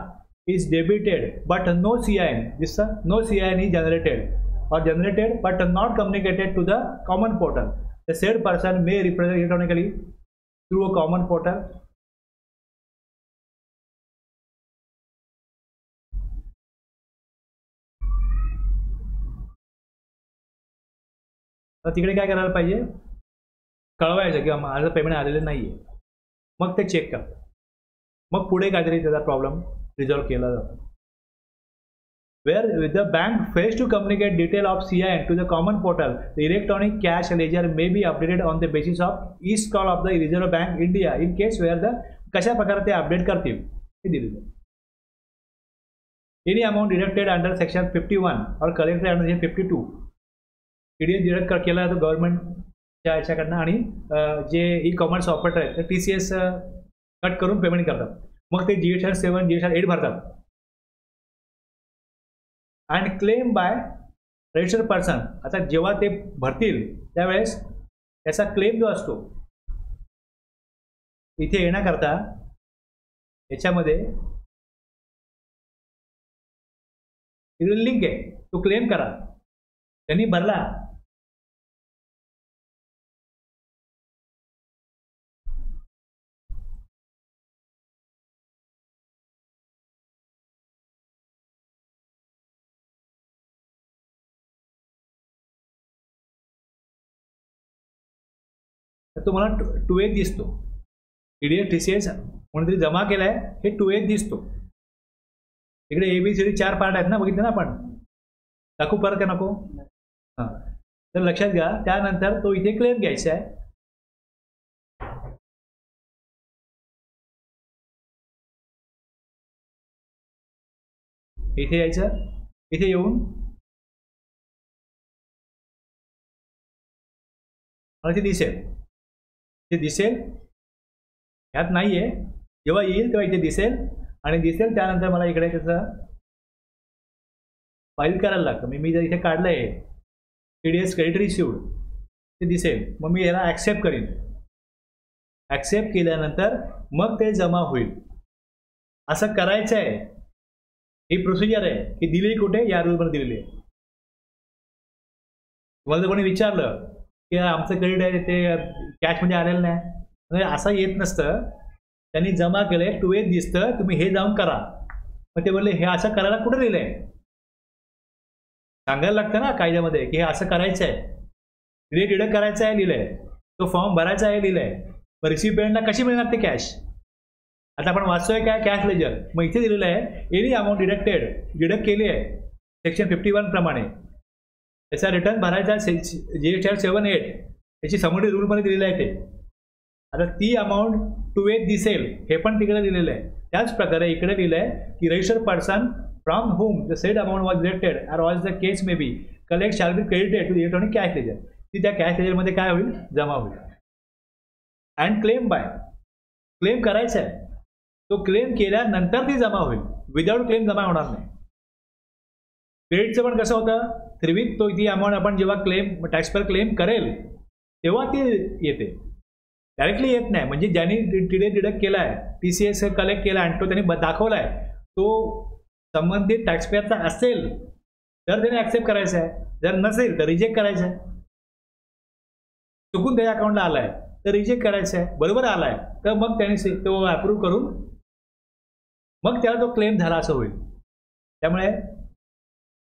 is debited but no CIN, this no CIN is generated but not communicated to the common portal. The said person may represent electronically through a common portal. तर तिकडे काय करायला पाहिजे, कळवायचं किंवा माझं payment आलेलं नाही आहे, मग ते चेक करतात, मग पुढे काहीतरी त्याचा प्रॉब्लेम रिझॉल्व्ह केला जातो. Where the bank fails to communicate detail of CIN to the common portal, the electronic cash ledger may be updated on the basis of each call of the Reserve Bank India in case where the कशा प्रकारे ते update करतील हे दिलेलं आहे. Any amount deducted under section 51 or collected under section 52 TDS deduct केला जातो गव्हर्नमेंटच्या याच्याकडनं, आणि जे ई-कॉमर्स ऑपरेटर आहेत ते TCS कट करून पेमेंट करतात, मग ते GSR 7 GSR 8 भरतात. And claim by registered person, आता जेव्हा ते भरतील त्यावेळेस त्याचा क्लेम जो असतो इथे येण्याकरता याच्यामध्ये लिंक आहे, तो क्लेम करा. त्यांनी भरला तर तुम्हाला 2A दिसतो. TDS TCS कोणीतरी जमा केलाय हे 2A दिसतो. इकडे ABCD 4 पार्ट आहेत ना, बघितलं ना आपण, दाखवू परत का नको? हां, तर लक्षात घ्या. त्यानंतर तो इथे क्लेम घ्यायचा आहे. इथे यायचं, इथे येऊन मला ते दिसेल, ते दिसेल ह्यात नाही आहे, जेव्हा येईल तेव्हा इथे दिसेल आणि दिसेल. त्यानंतर मला इकडे त्याचं फाईल करायला लागतं. मी जर इथे काढलं आहे TDS क्रेडिट रिसिव्ड ते दिसेल, मग मी याला ॲक्सेप्ट करीन. ॲक्सेप्ट केल्यानंतर मग ते जमा होईल. असं करायचं आहे, ही प्रोसिजर आहे की दिली कुठे, या रूलमध्ये दिलेली आहे. तुम्हाला जर कोणी विचारलं की आमचं क्रेडिट आहे ते कॅशमध्ये आलेलं नाही, म्हणजे असं येत नसतं. त्यांनी जमा केलंय, 2A दिसतं, तुम्ही हे जाऊन करा. मग ते बोलले हे असं करायला कुठं लिहिलंय, सांगायला लागतं ना कायद्यामध्ये की हे असं करायचं आहे, क्रेडिट डिडक्ट करायचं आहे लिहिलंय, तो फॉर्म भरायचा आहे लिहिलंय. मग रिसिपिएंटला कशी मिळणार ते कॅश? आता आपण वाचतोय काय, कॅश लेजर. मग इथे दिलेलं आहे एनी अमाऊंट डिडक्ट केली आहे सेक्शन 51 प्रमाणे, त्याचा रिटर्न भरायचा GSR 7 8 त्याची समोरील रूलमध्ये दिलेलं आहे ते. आता ती अमाऊंट 2A दिसेल, हे पण तिकडे दिलेलं आहे. त्याच प्रकारे इकडे दिलं आहे की registered person from home the said amount was deducted are all the case may be collect shall be credited to electronic cash ledger. ती त्या कॅश लेजरमध्ये काय होईल, जमा होईल. अँड क्लेम बाय, क्लेम करायचा आहे, तो क्लेम केल्यानंतर ती जमा होईल. विदाऊट क्लेम जमा होणार नाही. क्रेडिटचं पण कसं होतं, त्रिविध तो ती अमाऊंट आपण जेव्हा क्लेम टॅक्सपेअर क्लेम करेल तेव्हा ती येते, डायरेक्टली येत नाही. म्हणजे ज्यांनी TDS डिडक्ट केला आहे, TCS कलेक्ट केला आणि तो त्यांनी दाखवला आहे, तो संबंधित टॅक्सपेअरचा असेल तर त्याने ॲक्सेप्ट करायचं आहे, जर नसेल तर रिजेक्ट करायचं आहे. चुकून त्याच्या अकाउंटला आला आहे तर रिजेक्ट करायचं आहे, बरोबर आला आहे तर मग त्याने तो अप्रूव्ह करून मग त्याला तो क्लेम झाला असं होईल. त्यामुळे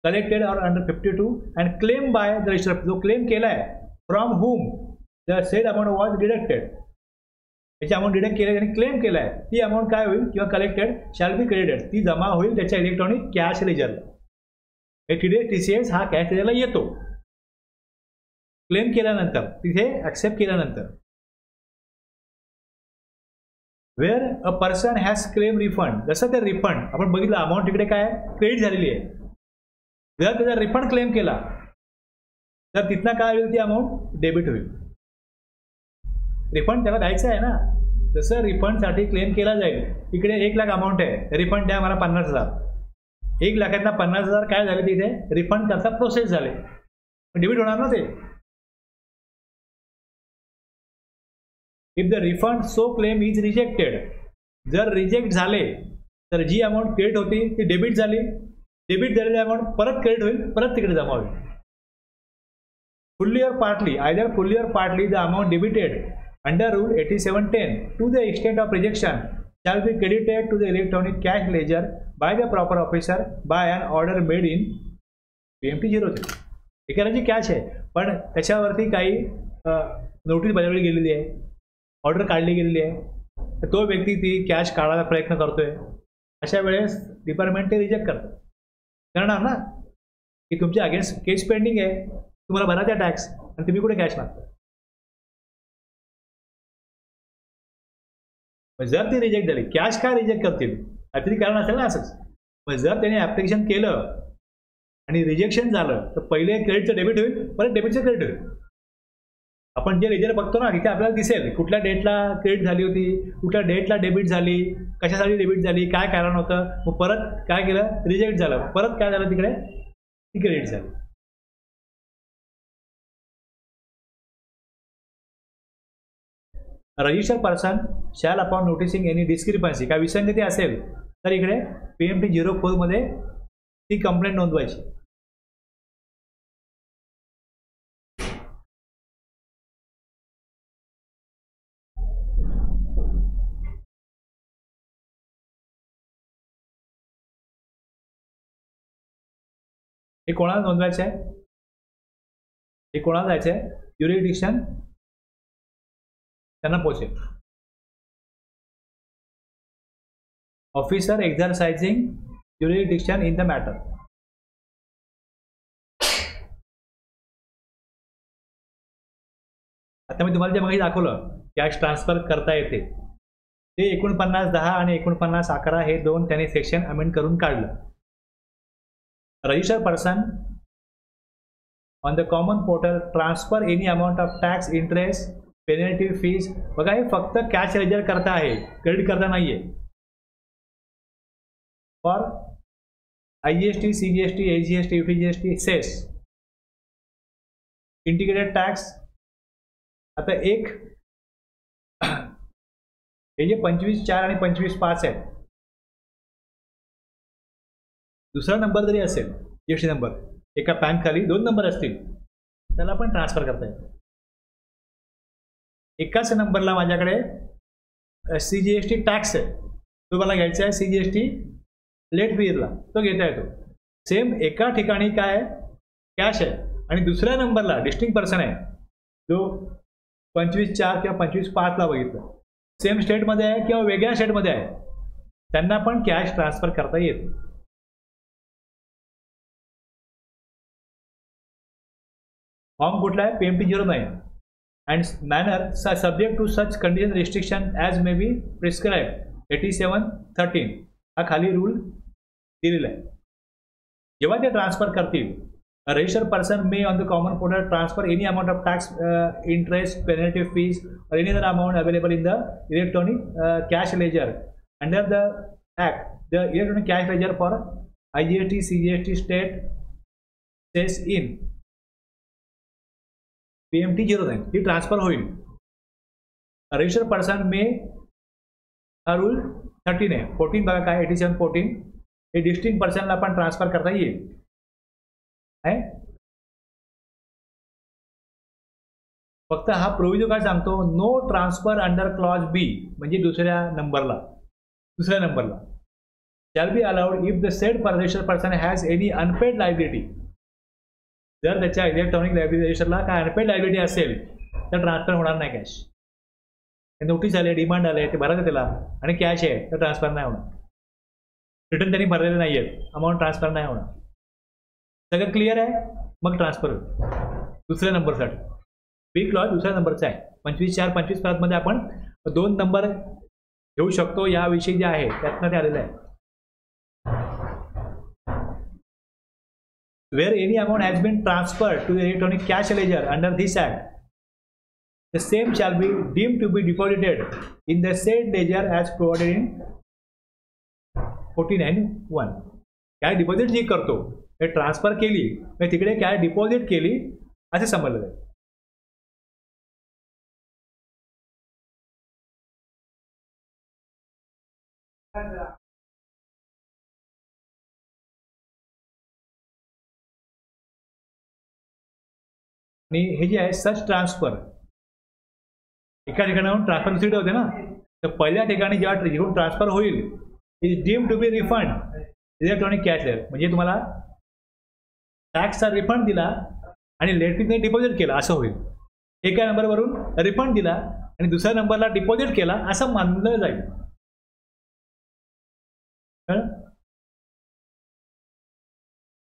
collected or under 52 and claim by the register, जो क्लेम केला आहे from home the said amount was deducted, त्याची अमाऊंट डिडक्ट केली आणि क्लेम केला आहे, ती अमाऊंट काय होईल किंवा कलेक्टेड शॅल बी क्रेडिटेड, ती जमा होईल त्याच्या इलेक्ट्रॉनिक कॅश लेजरला. TDS TCS हा कॅश लेजरला येतो क्लेम केल्यानंतर, तिथे ॲक्सेप्ट केल्यानंतर. Where a person has claim refund, जसं ते रिफंड आपण बघितलं अमाऊंट तिकडे काय क्रेडिट झालेली आहे. जर त्याचा रिफंड क्लेम केला तर तिथनं काय होईल, ती अमाऊंट डेबिट होईल. रिफंड त्याला द्यायचं आहे ना, जसं रिफंडसाठी क्लेम केला जाईल, इकडे 1 लाख अमाऊंट आहे, रिफंड द्या मला 50,000. 1 लाखातला 50,000 काय झाले तिथे रिफंड करता प्रोसेस झाले, डेबिट होणार ना ते. If the refund so claim is rejected, जर रिजेक्ट झाले तर जी अमाऊंट क्रेडिट होती ती डेबिट झाली, डेबिट झालेली अमाऊंट परत क्रेडिट होईल, परत तिकडे जमा होईल. फुल्ली और पार्टली, आयदर फुल्ली और partly the amount debited under rule 8710 to the extent of rejection shall be credited to the electronic cash ledger by the proper officer by an order made in PMT 03. एखाद्याची cash आहे पण त्याच्यावरती काही notice बजावली गेलेली आहे, order काढली गेलेली आहे, तर तो व्यक्ती ती कॅश काढायला प्रयत्न करतोय, अशा वेळेस डिपार्टमेंट ते रिजेक्ट करतं. करणार ना की तुमच्या अगेन्स्ट केस पेंडिंग आहे, तुम्हाला भरायचा टॅक्स आणि तुम्ही कुठे कॅश मागता. जर ती रिजेक्ट झाली, कॅश काय रिजेक्ट करतील काहीतरी कारण असेल ना असंच. मग जर त्याने ॲप्लिकेशन केलं आणि रिजेक्शन झालं तर पहिले क्रेडिटचं डेबिट होईल, परत डेबिटचं क्रेडिट होईल. आपण जे लेजर बघतो ना तिथे आपल्याला दिसेल कुठल्या डेटला क्रेडिट झाली होती, कुठल्या डेटला डेबिट झाली, कशासाठी डेबिट झाली, काय कारण होतं, मग परत काय केलं रिजेक्ट झालं, परत काय झालं तिकडे ती क्रेडिट झाली. Register person shall upon noticing any discrepancy, काय विसंगती असेल तर इकडे PMT 04 मध्ये ती कंप्लेंट नोंदवायची. हे कोणाला नोंदवायचं आहे, हे कोणाला जायचं आहे, ज्युरिडिक्शन त्यांना पोचेल. Officer exercising jurisdiction in the matter. आता मी तुम्हाला जे मागे दाखवलं कॅश ट्रान्सफर करता येते ते 49(10) आणि 49(11) हे दोन त्यांनी सेक्शन अमेंड करून काढलं. Register person on the common portal transfer any amount of tax, interest, penalty, fees. बघा हे फक्त कॅश लेजर करता आहे, क्रेडिट करता नाही आहे. For IGST, CGST, AGST, UTGST, cess, integrated tax. आता एक हे जे 25(4) आणि 25(5) आहेत, दुसरा नंबर जरी असेल GST नंबर, एका पॅन खाली 2 नंबर असतील त्याला पण ट्रान्सफर करता येईल. एकाच नंबरला माझ्याकडे CGST टॅक्स आहे, तो मला घ्यायचा आहे CGST लेट फीजला, तो घेता येतो. सेम एका ठिकाणी काय आहे कॅश आहे आणि दुसऱ्या नंबरला डिस्टिंक्ट पर्सन आहे जो 25(4) किंवा 25(5) बघितलं, सेम स्टेटमध्ये आहे किंवा वेगळ्या स्टेटमध्ये आहे, त्यांना पण कॅश ट्रान्सफर करता येते. फॉर्म कुठला आहे PMT 09 and manner subject to such condition restriction as may be prescribed 8713 हा खाली रूल दिलेला आहे. जेव्हा ते ट्रान्सफर करतील, register person may on the common portal transfer any amount of tax, interest, penalty, fees or any other amount available in the electronic cash ledger under the act. The electronic cash ledger for IGST, CGST, state, cess in PMT 09 ही transfer होईल. Register person may, हा rule 13 आहे. 14 बघा काय 8714 हे distinct पर्सनला पण transfer करता येईल आहे. फक्त हा प्रोव्हिजन काय सांगतो, no transfer under clause B म्हणजे दुसऱ्या नंबरला shall be allowed if the said register person has any unpaid liability. जर त्याच्या इलेक्ट्रॉनिक लायबिलिटी रजिस्टरला काय अनपेड लायबिलिटी असेल तर ट्रान्सफर होणार नाही कॅश. नोटीस आले, डिमांड आले, ते भरायचं त्याला आणि कॅश आहे तर ट्रान्सफर नाही होणार. रिटर्न त्यांनी भरलेले नाही आहेत, अमाऊंट ट्रान्सफर नाही होणार. सगळं क्लिअर आहे, मग ट्रान्सफर होईल दुसऱ्या नंबरसाठी. बी क्लॉज दुसऱ्या नंबरचा आहे. 25(4), 25(5) मध्ये आपण 2 नंबर घेऊ शकतो, याविषयी जे आहे त्यातनं ते आलेलं आहे. Where any amount has been transferred to the electronic cash ledger under this act, the same shall be deemed to be deposited in the said ledger as provided in 49(1). काय डिपॉझिट जी करतो ते ट्रान्सफर केली तिकडे काय deposit केली असे समजलं जाईल. आणि हे जे आहे सच ट्रान्सफर एका ठिकाणाहून ट्रान्सफर दुसरीकडे होते ना, तर पहिल्या ठिकाणी जेव्हा जिकडून ट्रान्सफर होईल is deem to be refund electronic cash लेअर. म्हणजे तुम्हाला टॅक्सचा रिफंड दिला आणि लेट फीने डिपॉझिट केला असं होईल. एका नंबरवरून रिफंड दिला आणि दुसऱ्या नंबरला डिपॉझिट केला असं मानलं जाईल.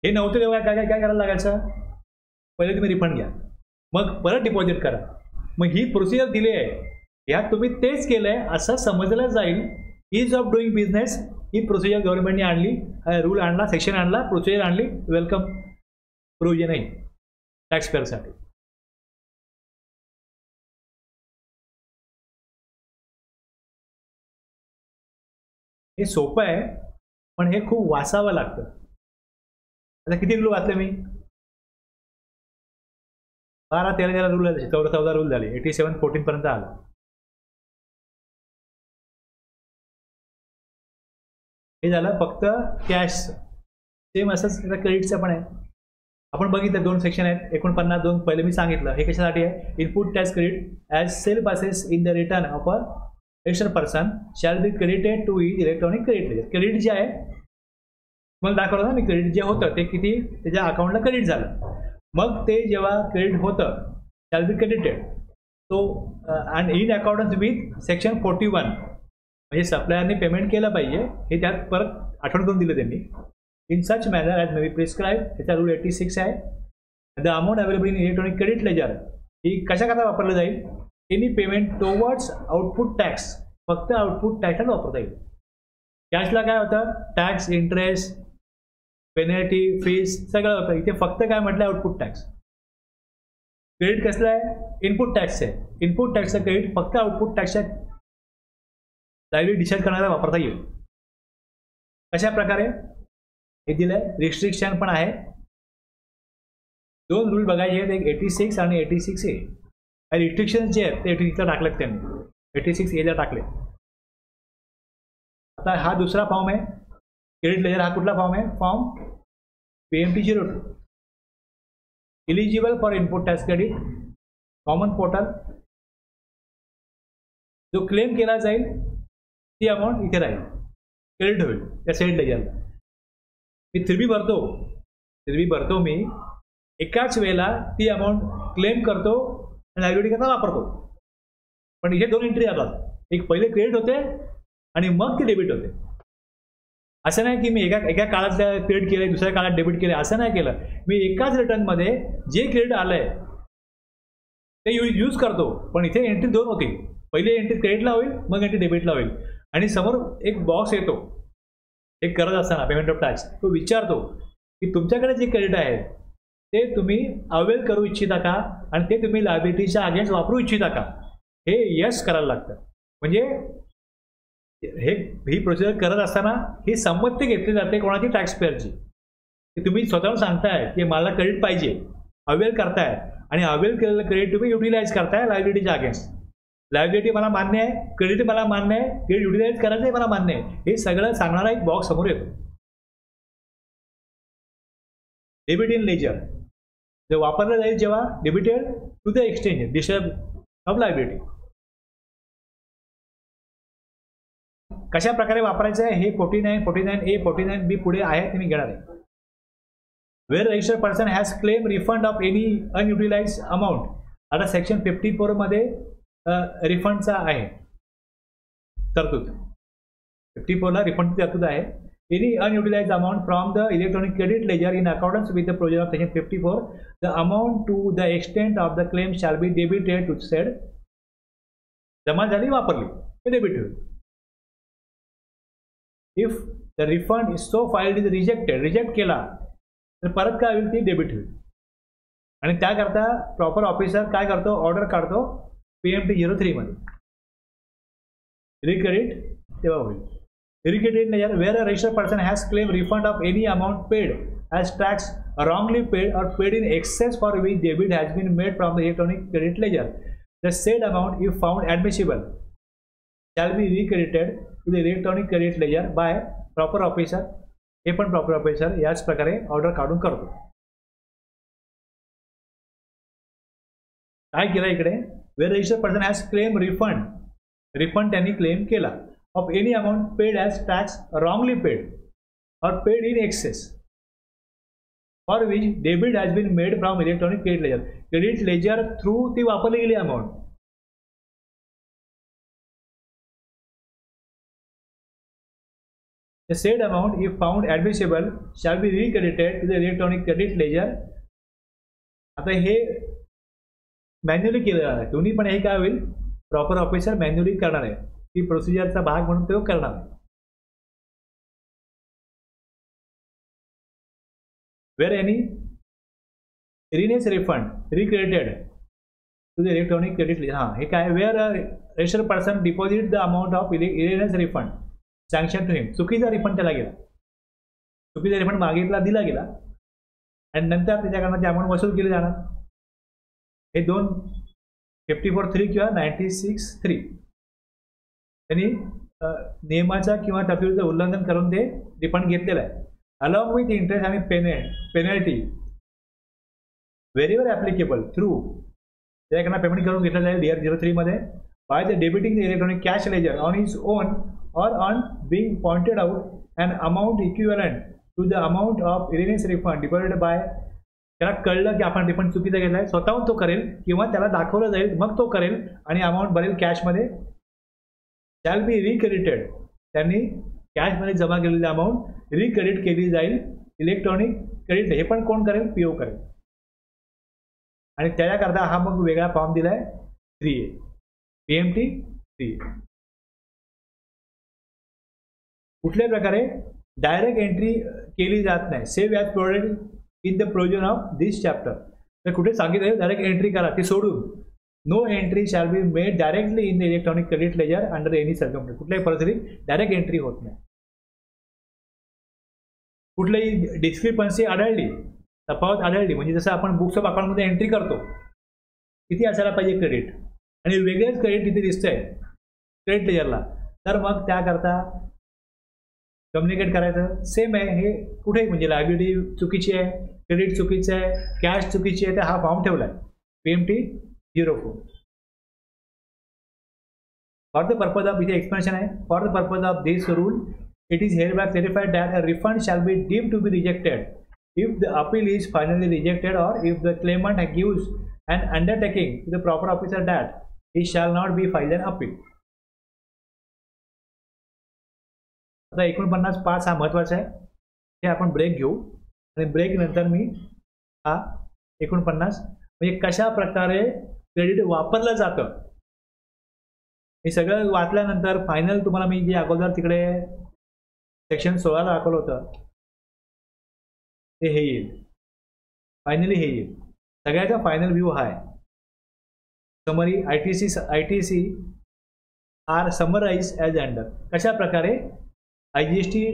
हे नव्हतं तेव्हा काय काय काय करायला लागायचं, पहिले तुम्ही रिफंड घ्या मग परत डिपॉझिट करा. मग ही प्रोसिजर दिली आहे ह्यात तुम्ही तेच केलंय असं समजलं जाईल. Is of doing business he procedure गव्हर्नमेंटने आणली, रूल आणला, सेक्शन आणला, प्रोसिजर आणली. वेलकम प्रोविजन आहे टॅक्स पेअरसाठी. हे सोपं आहे पण हे खूप वाचावं लागतं. आता किती रूल वाचले मी, 12-13 रूल झाले, 14 रूल झाले, 87-14 पर्यंत आला. हे झालं फक्त कॅश. सेम असंच क्रेडिटचं पण आहे. आपण बघितलं 2 सेक्शन आहेत, 49(2). पहिले मी सांगितलं हे कशासाठी आहे, input tax credit as sell passes in the return of a extra person shall be credited to electronic credit ledger. Credit जे आहे तुम्हाला दाखवलं ना मी, क्रेडिट जे होतं ते किती त्याच्या अकाउंटला क्रेडिट झालं. मग ते जेव्हा क्रेडिट होतं शॅल बी क्रेडिटेड तो and in accordance with section 41. म्हणजे सप्लायरने पेमेंट केलं पाहिजे हे त्यात परत आठवण करून दिलं त्यांनी. In such manner as may be prescribe. त्याचा रूल 86 आहे. The amount available in electronic credit ledger ही कशाकरता वापरलं जाईल, any payment towards output tax. फक्त आउटपुट टॅक्सला वापरता येईल. कॅशला काय होतं, टॅक्स, इंटरेस्ट, पेनल्टी, फीस सगळं होतं. इथे फक्त काय म्हटलं, आउटपुट टॅक्स. क्रेडिट कसलं आहे, इनपुट टॅक्स आहे. इनपुट टॅक्सचं क्रेडिट फक्त आउटपुट टॅक्सच्या लायबिलिटी डिसाईड करण्याला वापरता येईल. कशा प्रकारे हे दिलंय, रिस्ट्रिक्शन पण आहे. 2 रूल बघायचे आहेत, एक 86 आणि 86A. रिस्ट्रिक्शन जे आहेत ते 86ला टाकलेत त्यांनी, 86A टाकले. आता हा दुसरा फॉर्म आहे क्रेडिट लेजर. हा कुठला फॉर्म आहे, form PMT-02. Eligible for input tax credit, common portal. जो क्लेम केला जाईल ती अमाऊंट इथे राहील, क्रेडिट होईल त्या सेड लेजरला. मी 3B भरतो मी एकाच वेळेला ती अमाऊंट क्लेम करतो आणि लायबिलिटी करता वापरतो. पण इथे 2 एंट्री जातात, एक पहिले क्रेडिट होते आणि मग ती डेबिट होते. असं नाही की मी एका काळात क्रेडिट केले दुसऱ्या काळात डेबिट केले, असं नाही केलं. मी एकाच रिटर्नमध्ये जे क्रेडिट आलंय ते यूज करतो. पण इथे एंट्री 2 होतील, पहिले एंट्री क्रेडिटला होईल मग एंट्री डेबिटला होईल. आणि समोर एक बॉक्स येतो एक करत असताना पेमेंट ऑफ टॅक्स, तो विचारतो की तुमच्याकडे जे क्रेडिट आहे ते तुम्ही अवेल करू इच्छिता का आणि ते तुम्ही लायबिलिटीच्या अगेन्स्ट वापरू इच्छिता का. हे यस करायला लागतं. म्हणजे ही प्रोसिजर करत असताना ही संमती घेतली जाते कोणाची, टॅक्स पेअरची. की तुम्ही स्वतःहून सांगताय की मला क्रेडिट पाहिजे, अवेल करताय आणि अवेल केलेलं क्रेडिट तुम्ही युटिलाइज करताय लायबिलिटीच्या अगेन्स्ट. लायबिलिटी मला मान्य आहे, क्रेडिट मला मान्य आहे, क्रेडिट युटिलाइज करायचं मला मान्य आहे, हे सगळं सांगणारा एक बॉक्स समोर येतो. डेबिट इन लेजर जे वापरलं जाईल जेव्हा debited to the exchange disturb of liability. कशा प्रकारे वापरायचं आहे हे 49, 49A, 49B पुढे आहे ते मी घेणार आहे. Where registered person has claim refund of any unutilised amount. आता सेक्शन 54 मध्ये रिफंडचा आहे तरतूद. 54ला रिफंडची तरतूद आहे. Any unutilised amount from the electronic credit ledger in accordance with the provision of section 54 the amount to the extent of the claim shall be debited to said. जमा झाली वापरली ते डेबिट होईल. If the refund is so filed is reject केला तर परत काय होईल, ती डेबिट होईल. आणि त्याकरता प्रॉपर ऑफिसर काय करतो, ऑर्डर काढतो PMT 03 मध्ये रिक्रेडिट तेव्हा होईल. Recredit ledger where a registered person has claim refund of any amount paid as tax wrongly paid or paid in excess for which debit has been made from the electronic credit ledger. The said amount, if found admissible, shall be recredited to the electronic credit ledger by proper officer. हे पण proper officer याच प्रकारे order काढून करतो. काय केलं इकडे, where registered person has claim refund त्यांनी क्लेम केला of any amount paid as tax wrongly paid or paid in excess for which debit has been made from electronic credit ledger. Credit ledger through ती वापरली गेली amount. The said amount, if found admissible, shall be recredited to the electronic credit ledger. आता हे manually केलं आहे. दोन्ही पण हे काय होईल, प्रॉपर ऑफिसर मॅन्युअली करणार आहे. ती प्रोसिजरचा भाग म्हणून तो करणार आहे. Where any erroneous refund recredited to the electronic credit ledger. हाँ हे काय, where a registered person deposit the amount of erroneous refund sanctioned to him. चुकीचा रिफंड त्याला गेला, चुकीचा रिफंड मागितला दिला गेला आणि नंतर त्याच्याकडनं ते अमाऊंट वसूल केली जाणार. हे दोन 54(3) किंवा 96(3) त्यांनी नियमाचा किंवा तरतुदीचं उल्लंघन करून ते रिफंड घेतलेलं आहे. Along with interest and penalty wherever applicable through त्याकडनं पेमेंट करून घेतलं जाईल DR 03 मध्ये by the debiting the electronic cash ledger on his own or on being pointed out an amount equivalent to the amount of erroneous refund deposited by. त्याला कळलं की आपण refund चुकीचा घेतलाय, स्वतःहून तो करेल किंवा त्याला दाखवलं जाईल मग तो करेल आणि अमाऊंट भरेल कॅशमध्ये. shall be recredited, त्यांनी कॅशमध्ये जमा केलेली अमाऊंट रिक्रेडिट केली जाईल इलेक्ट्रॉनिक क्रेडिट. हे पण कोण करेल, PO करेल. आणि त्याच्याकरता हा मग वेगळा फॉर्म दिलाय 3A PMT 3A. कुठल्याही प्रकारे डायरेक्ट एंट्री केली जात नाही. Save as provided in the provision of this chapter. तर कुठे सांगितलं डायरेक्ट एंट्री करा, ती सोडून no entry shall be made directly in the electronic credit ledger under any circumstance. कुठल्याही परिस्थितीत डायरेक्ट एंट्री होत नाही. कुठलीही डिस्क्रिपन्सी आढळली, तफावत आढळली, म्हणजे जसं आपण बुक्स ऑफ अकाउंटमध्ये एंट्री करतो किती असायला पाहिजे क्रेडिट आणि वेगळेच क्रेडिट तिथे दिसतंय क्रेडिट लेजरला, तर मग त्याकरता कम्युनिकेट करायचं. सेम आहे हे कुठे, म्हणजे लायबिलिटी चुकीची आहे, क्रेडिट चुकीचं आहे, कॅश चुकीची आहे, तर हा फॉर्म ठेवला आहे PMT 04. For the purpose of, इथे एक्सप्लेनेशन आहे, for the purpose of this rule it is hereby clarified that a refund shall be deemed to be rejected if the appeal is finally rejected or if the claimant gives an undertaking to the proper officer that he shall not be filed an appeal. आता 49(5) हा महत्वाचा आहे. हे आपण break घेऊ आणि break नंतर मी हा 49 म्हणजे कशा प्रकारे क्रेडिट वापरलं जातं हे सगळं वाचल्यानंतर फायनल तुम्हाला मी जे अगोदर तिकडे सेक्शन 16 दाखवलं होतं ते हे येईल, फायनली हे येईल. सगळ्याचा फायनल व्ह्यू हा आहे. Summary ITC are summarise as under. कशा प्रकारे IGST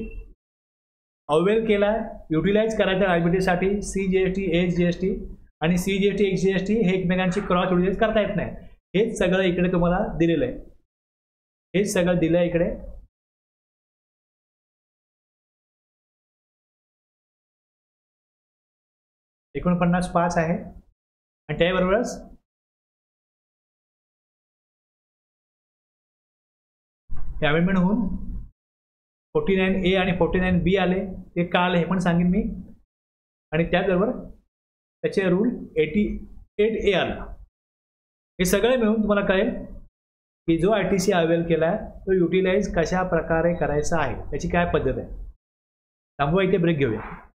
अवेल केला, युटिलाइज करायचा लायबिलिटीसाठी. CGST, HGST आणि CGST, XGST हे एकमेकांची क्रॉस युटिलाइज करता येत नाही. हेच सगळं इकडे तुम्हाला दिलेलं आहे, हेच सगळं दिलं आहे इकडे. (49)(5) आहे आणि त्याबरोबरच हे अमेंडमेंट होऊन 49A आणि 49B आले. ते का आले हे पण सांगेन मी. आणि त्याचबरोबर त्याचे रूल 88A आला. हे सगळे मिळून तुम्हाला कळेल की जो ITC अवेल केला आहे तो युटिलाइज कशा प्रकारे करायचा आहे, त्याची काय पद्धत आहे. थांबवा, इथे ब्रेक घेऊया.